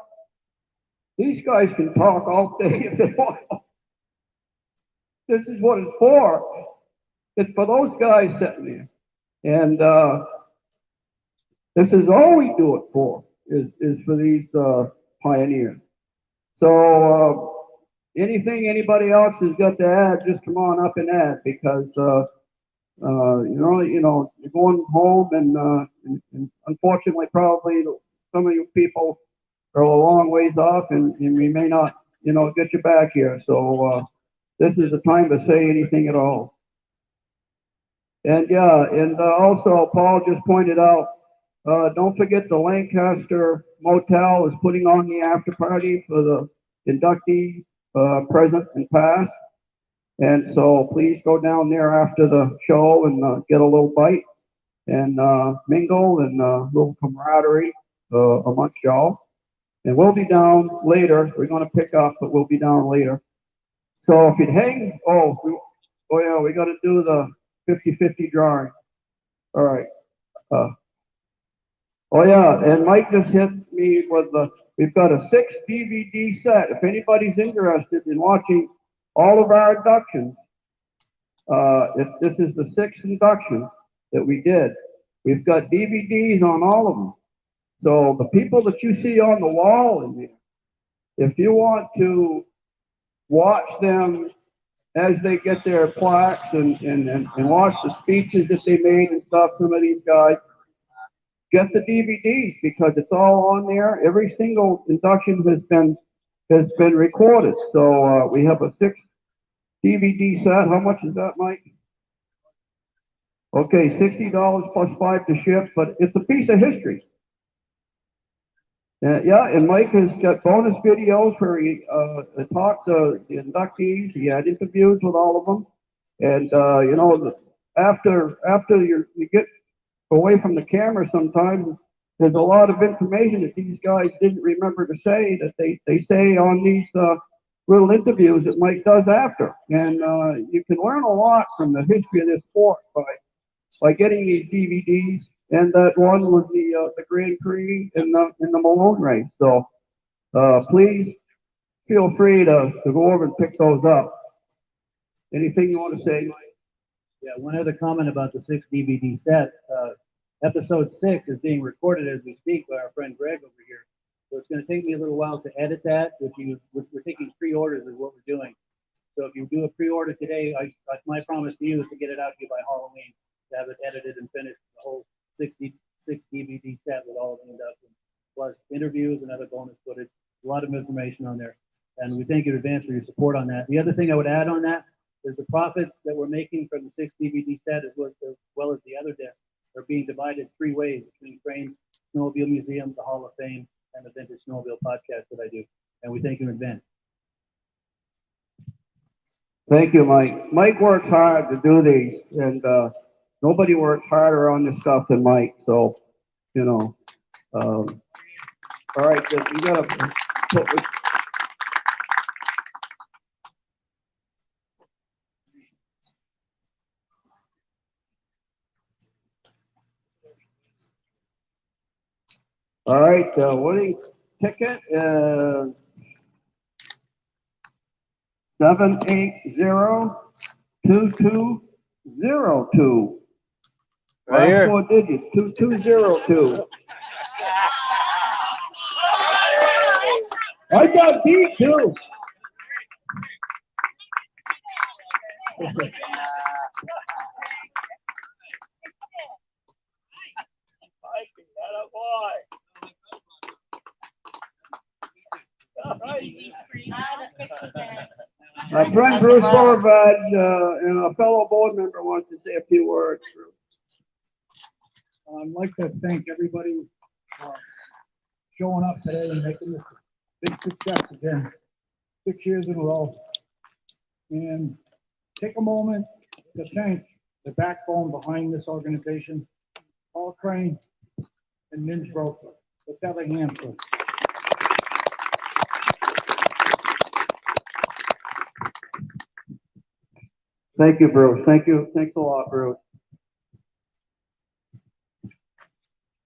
These guys can talk all day if they want. This is what it's for. It's for those guys sitting there. And this is all we do it for, is for these pioneers. So anything anybody else has got to add, just come on up and add, because you know, you're going home, and unfortunately, probably some of you people are a long ways off, and we may not, get you back here. So this is the time to say anything at all. And yeah, and also Paul just pointed out, don't forget the Lancaster Motel is putting on the after party for the inductees, present and past. And so please go down there after the show and get a little bite and mingle and a little camaraderie amongst y'all. And we'll be down later. We're going to pick up, but we'll be down later. So if you'd hang, oh yeah, we got to do the 50-50 drawing. All right. Oh yeah, and Mike just hit me with we've got a 6 DVD set. If anybody's interested in watching all of our inductions, this is the 6th induction that we did. We've got DVDs on all of them. So the people that you see on the wall in there, if you want to watch them as they get their plaques and watch the speeches that they made and stuff, some of these guys, get the DVDs because it's all on there. Every single induction has been recorded. So we have a 6 DVD set. How much is that, Mike? Okay, $60 plus $5 to ship, but it's a piece of history. Yeah, and Mike has got bonus videos where he talked to the inductees. He had interviews with all of them, and you know, after you get away from the camera, sometimes there's a lot of information that these guys didn't remember to say that they say on these little interviews that Mike does after, and you can learn a lot from the history of this sport by getting these DVDs. And that one was the Grand Prix in the Malone race. So please feel free to go over and pick those up. Anything you want to say, Mike? Yeah, one other comment about the 6 DVD set. Episode 6 is being recorded as we speak by our friend Greg over here. So it's going to take me a little while to edit that. We're taking pre-orders is what we're doing. So if you do a pre-order today, my promise to you is to get it out to you by Halloween, to have it edited and finished, the whole 6 DVD set with all of the inductions, plus interviews and other bonus footage. A lot of information on there. And we thank you in advance for your support on that. The other thing I would add on that is the profits that we're making from the 6 DVD set as well as the other discs are being divided 3 ways between Crane's Snowmobile Museum, the Hall of Fame, and the Vintage Snowmobile podcast that I do. And we thank you in advance. Thank you, Mike. Mike works hard to do these, and nobody works harder on this stuff than Mike. So, you know, all right, you got to. All right, winning ticket is 7802202. Right here. Last 4 digits, 2202. I got beat too. My friend Bruce Boulevard and a fellow board member wants to say a few words. I'd like to thank everybody for showing up today and making this a big success again, 6 years in a row. And take a moment to thank the backbone behind this organization, Paul Crane and Minge Broker. Let's have a hand for them. Thank you, Bruce. Thank you. Thanks a lot, Bruce.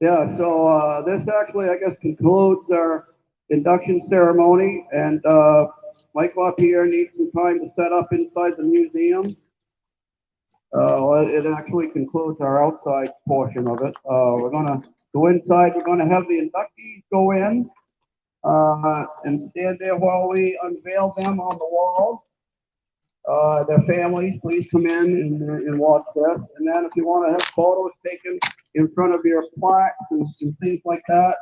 Yeah, so this actually, I guess, concludes our induction ceremony, and Michael up here needs some time to set up inside the museum. It actually concludes our outside portion of it. We're gonna go inside. We're gonna have the inductees go in and stand there while we unveil them on the wall. Their families, please come in and watch this. And then if you want to have photos taken in front of your plaques and things like that,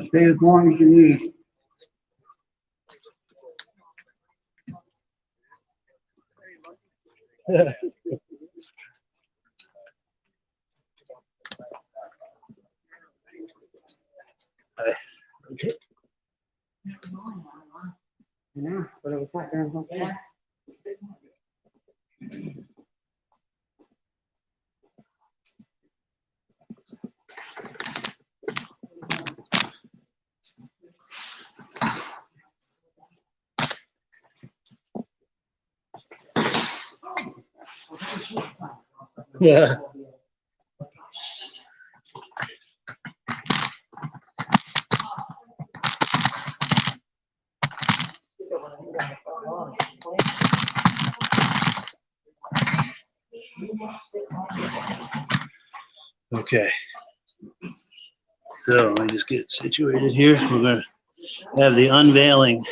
stay as long as you need. Okay. No, pero saca un poco. Yeah. Okay. So let me just get situated here. We're going to have the unveiling.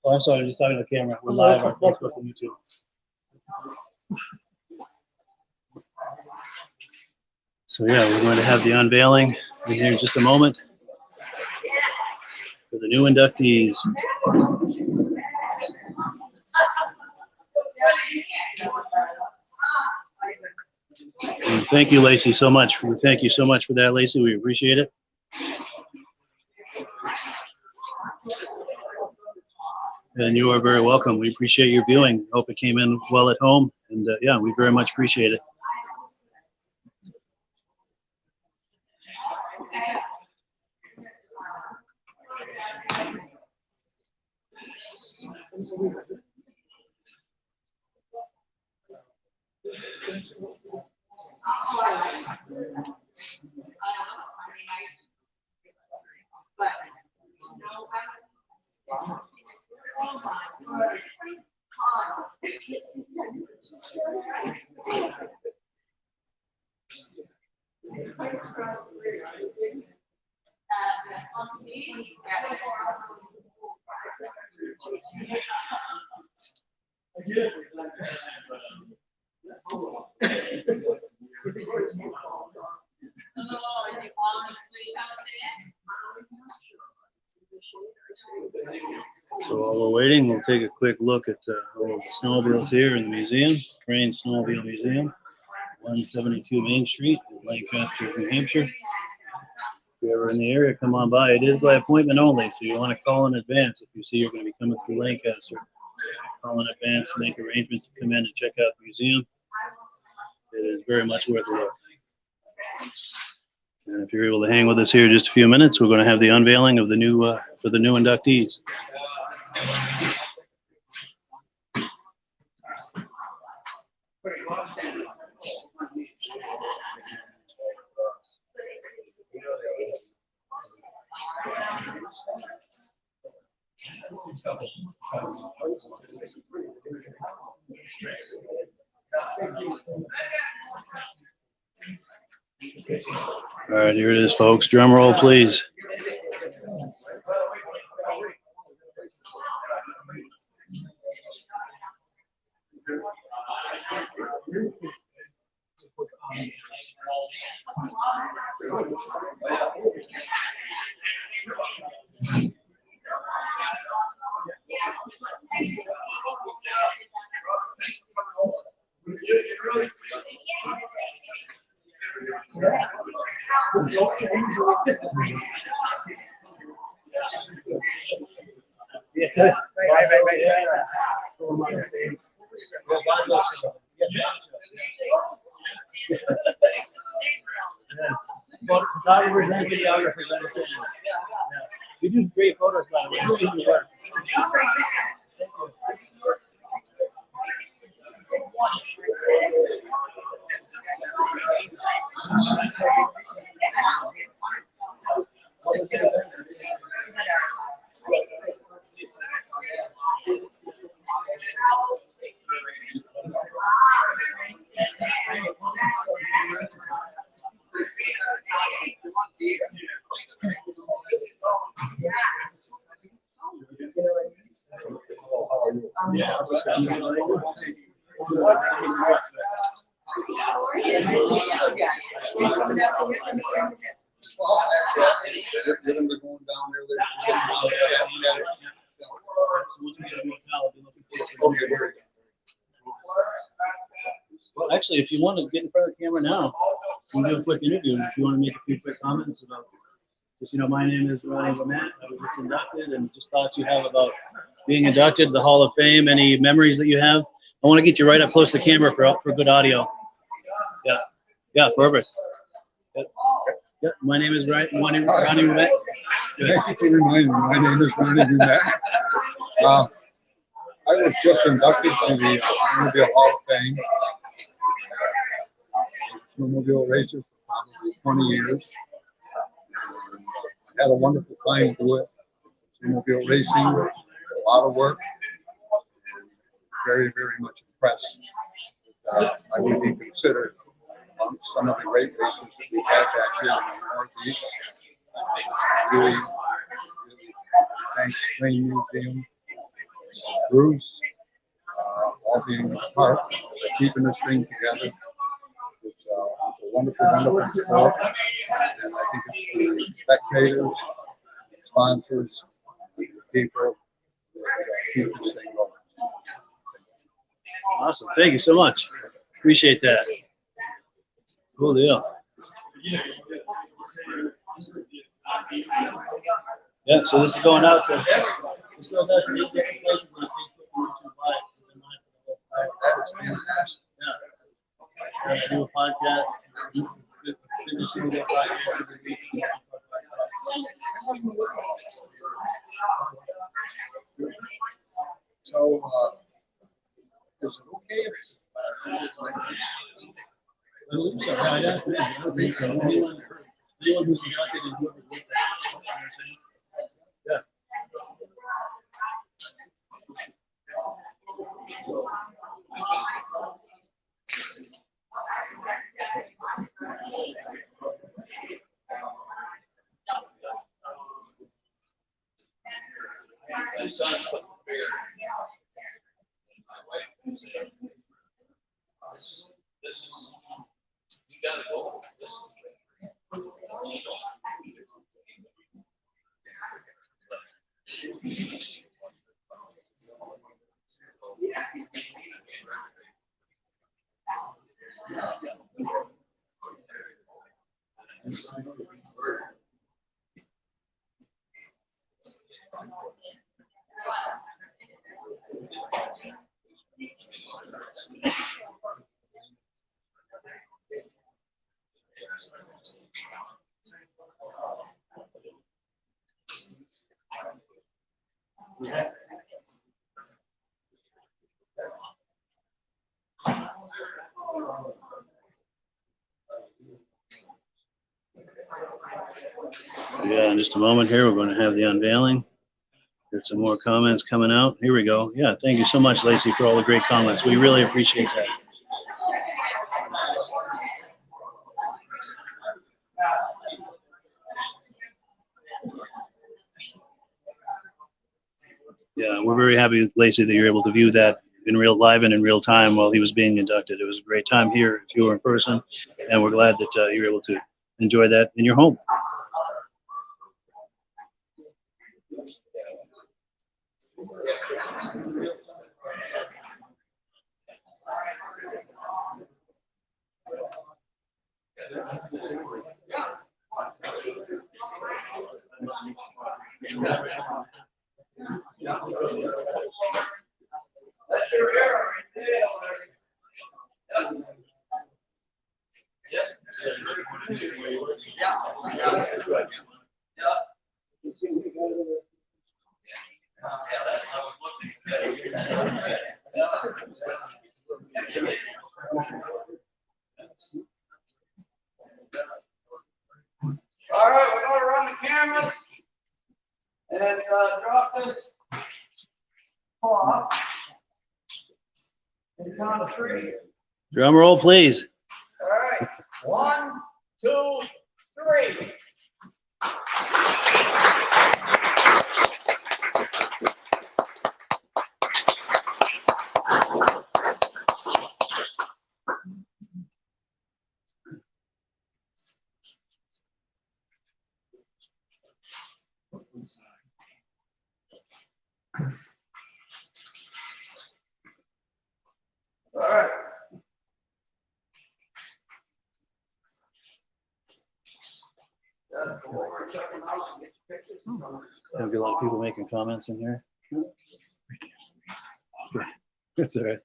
Oh, I'm sorry, I'm just talking to the camera. We're live on Facebook and YouTube. So yeah, we're going to have the unveiling in here in just a moment for the new inductees. And thank you, Lacey, so much. Thank you so much for that, Lacey. We appreciate it. And you are very welcome. We appreciate your viewing. Hope it came in well at home. And yeah, we very much appreciate it. So while we're waiting, we'll take a quick look at all of the snowmobiles here in the museum, Crane Snowmobile Museum, 172 Main Street, Lancaster, New Hampshire. If you're ever in the area, come on by. It is by appointment only, so you want to call in advance. If you see you're going to be coming through Lancaster, call in advance, make arrangements to come in and check out the museum. It is very much worth a look. And if you're able to hang with us here just a few minutes, we're going to have the unveiling of the new for the new inductees. All right, here it is, folks. Drum roll, please. Yes. Both photographers and videographers understand. You do great photos, by the way. I've seen your work. actually, if you want to get in front of the camera now, we can do a quick interview. If you want to make a few quick comments about, just, you know, my name is Ronnie Lamette. I was just inducted, and just thoughts you have about being inducted, the Hall of Fame, any memories that you have. I want to get you right up close to the camera for good audio. Yeah, yeah, perfect. Yeah, my name is Ronnie Lamette. Thank you for reminding me. My name is Ronnie Lamette. I was just inducted to the Snowmobile Hall of Fame. Snowmobile racer for probably 20 years. I had a wonderful time to it. Snowmobile racing, a lot of work. Very, very much impressed. I would be considered among some of the great racers that we had back here in the Northeast. Really, really thanks to Plain Museum, Bruce, all being a part, keeping this thing together. It's a wonderful, wonderful sport, and I think it's the spectators, sponsors, the people that keep this thing going. Awesome. Thank you so much. Appreciate that. Cool deal. Yeah, so this is going out to, this goes out to 8 different places on Facebook and YouTube Live. So they're not for the whole That is fantastic. Yeah. Do a podcast. Finish the podcast every week. So, is it okay if I believe so. Yeah, I don't think so. Anyone who's inducted and whoever's with that. You know what I'm saying? Yeah. My son put the beer. My wife said, this is, you gotta go. Yeah, in just a moment here, we're going to have the unveiling. Get some more comments coming out. Here we go. Yeah, thank you so much, Lacey, for all the great comments. We really appreciate that. Yeah, we're very happy, Lacey, that you're able to view that in real live and in real time while he was being inducted. It was a great time here if you were in person, and we're glad that you were able to enjoy that in your home. All right, we're going to run the cameras and drop this cloth. And count to 3. Drum roll, please. All right, 1, 2, 3. All right. There'll be a lot of people making comments in here. That's all right.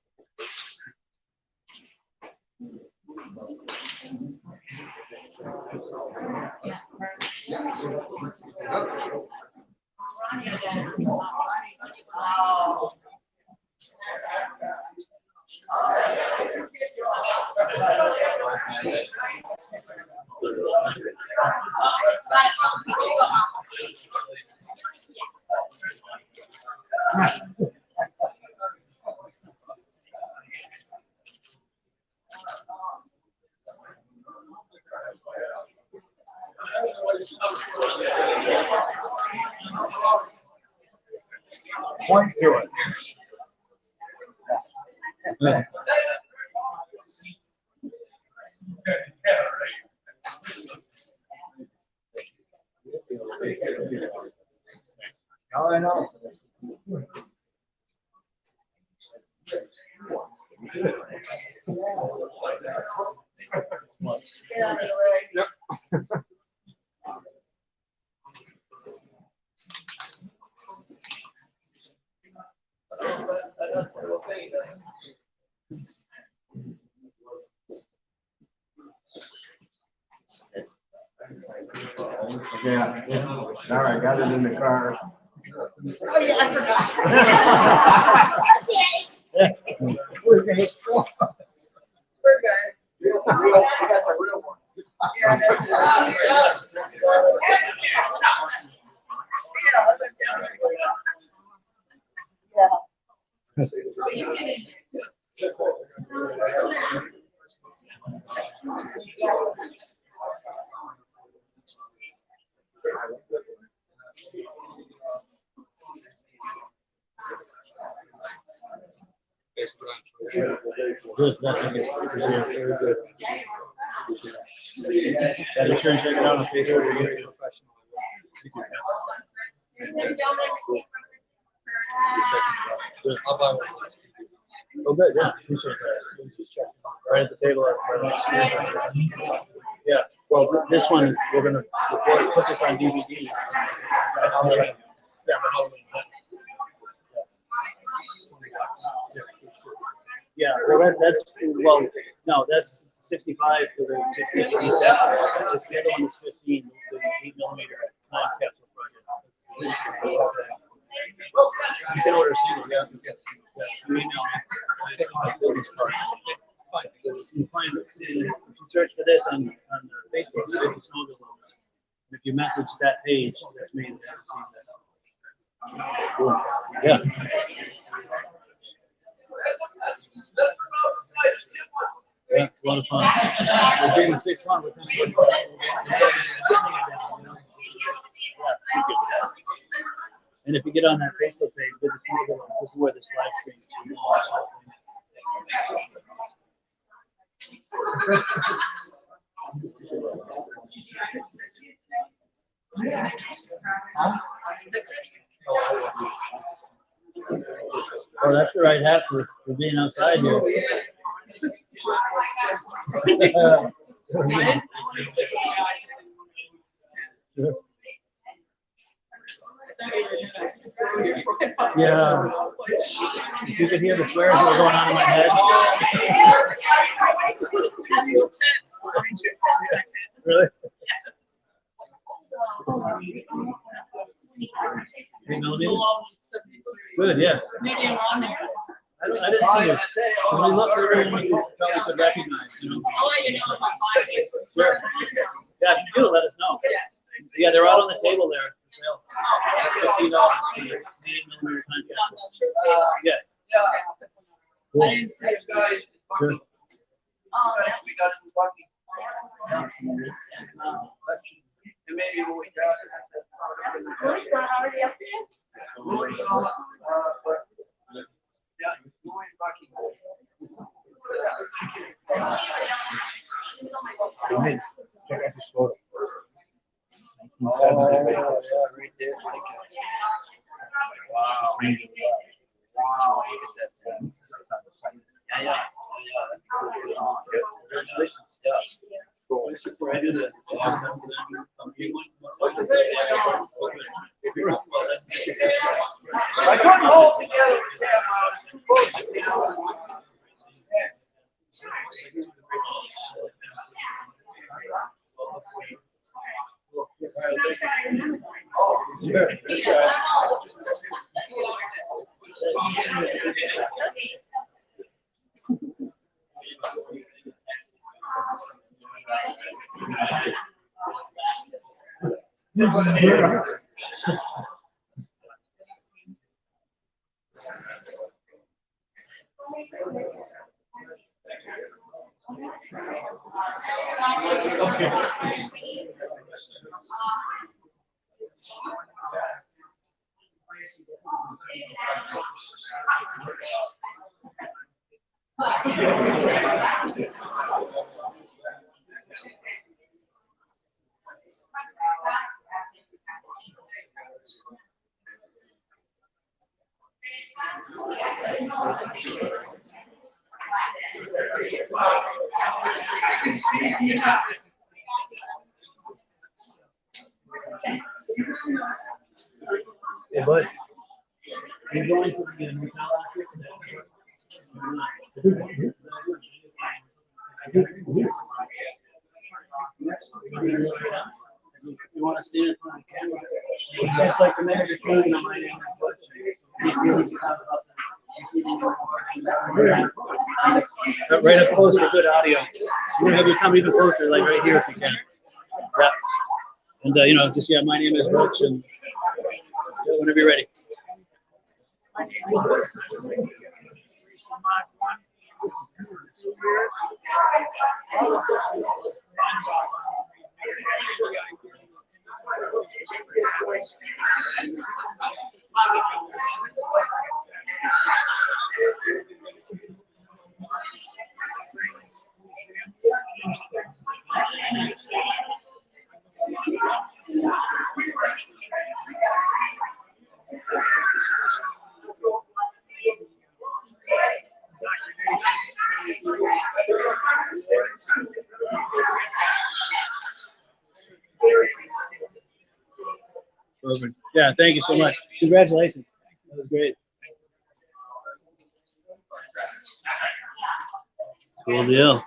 Point to it. Oh, I know. Yep. Yeah, all right, got it in the car. Oh, yeah, I forgot. We're good. We're good. We got the real one. Yeah, that's right. Good, nothing is very good. Yeah, be sure and check it out on Facebook. Good. I'll buy one. Oh, good, yeah. Appreciate that. Right at the table. Yeah, well, this one, we're gonna put this on DVD. Yeah, yeah, well, well, no, that's 65 for the 60 DVD set. It's the other one is 15, the 8mm time capsule project. You can order single, yeah. You email me. My business card. You find it, if you search for this on the Facebook, if you message that page, that's me that sees that. Cool. Yeah. Yeah, it's a lot of fun. It's being the 6th one with him. And if you get on that Facebook page, this is where this live stream is. Oh, that's the right hat for being outside here. Yeah. If you could hear the swears that were going on in my head. Really? Good, yeah. I didn't see it. When we looked, everyone we probably could recognize, you know. Sure. Yeah, if you do, let us know. Yeah, they're out on the table there. $50 for 8mm time capsule. Yeah. Cool. I didn't see it. Sure. We got it in Bucky. And maybe when we got it. It's not already up there? Yeah, Bucky. Hey, check out this photo. Oh, yeah, right there. Wow. Wow, look at that. Yeah. Congratulations. Yeah. I couldn't hold together the camera. I was too close to the camera. Hey, bud. You going to the new You want to stand in front of the camera? Just like the minute you're coming on my name. Right up close for good audio. You want to have you come even closer, like right here if you can. Yeah. And, you know, just, yeah, my name is Roach, and whenever you're ready. Perfect. Yeah, thank you so much. Congratulations. That was great. Cool deal.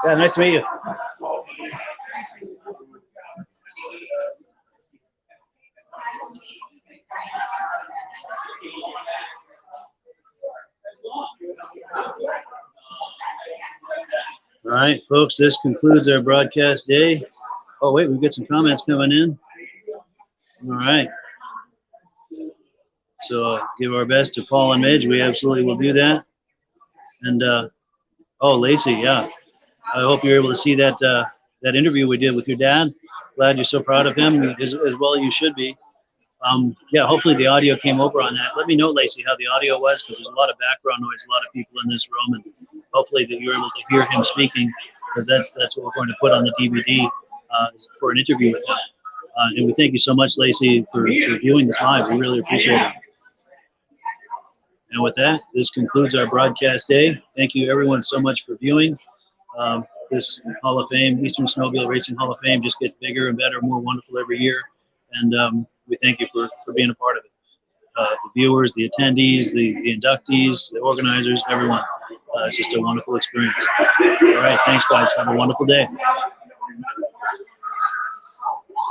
Yeah, nice to meet you. All right, folks, this concludes our broadcast day. Oh, wait, we've got some comments coming in. All right. So give our best to Paul and Midge. We absolutely will do that. And, oh, Lacey, yeah. I hope you're able to see that that interview we did with your dad. Glad you're so proud of him, as well you should be. Yeah, hopefully the audio came over on that. Let me know, Lacey, how the audio was, because there's a lot of background noise, a lot of people in this room, and hopefully that you're able to hear him speaking, because that's what we're going to put on the DVD for an interview with him. And we thank you so much, Lacey, for viewing this live. We really appreciate it. And with that, this concludes our broadcast day. Thank you, everyone, so much for viewing. This Hall of Fame, Eastern Snowmobile Racing Hall of Fame, just gets bigger and better, more wonderful every year. And we thank you for being a part of it. The viewers, the attendees, the inductees, the organizers, everyone. It's just a wonderful experience. All right, thanks, guys. Have a wonderful day.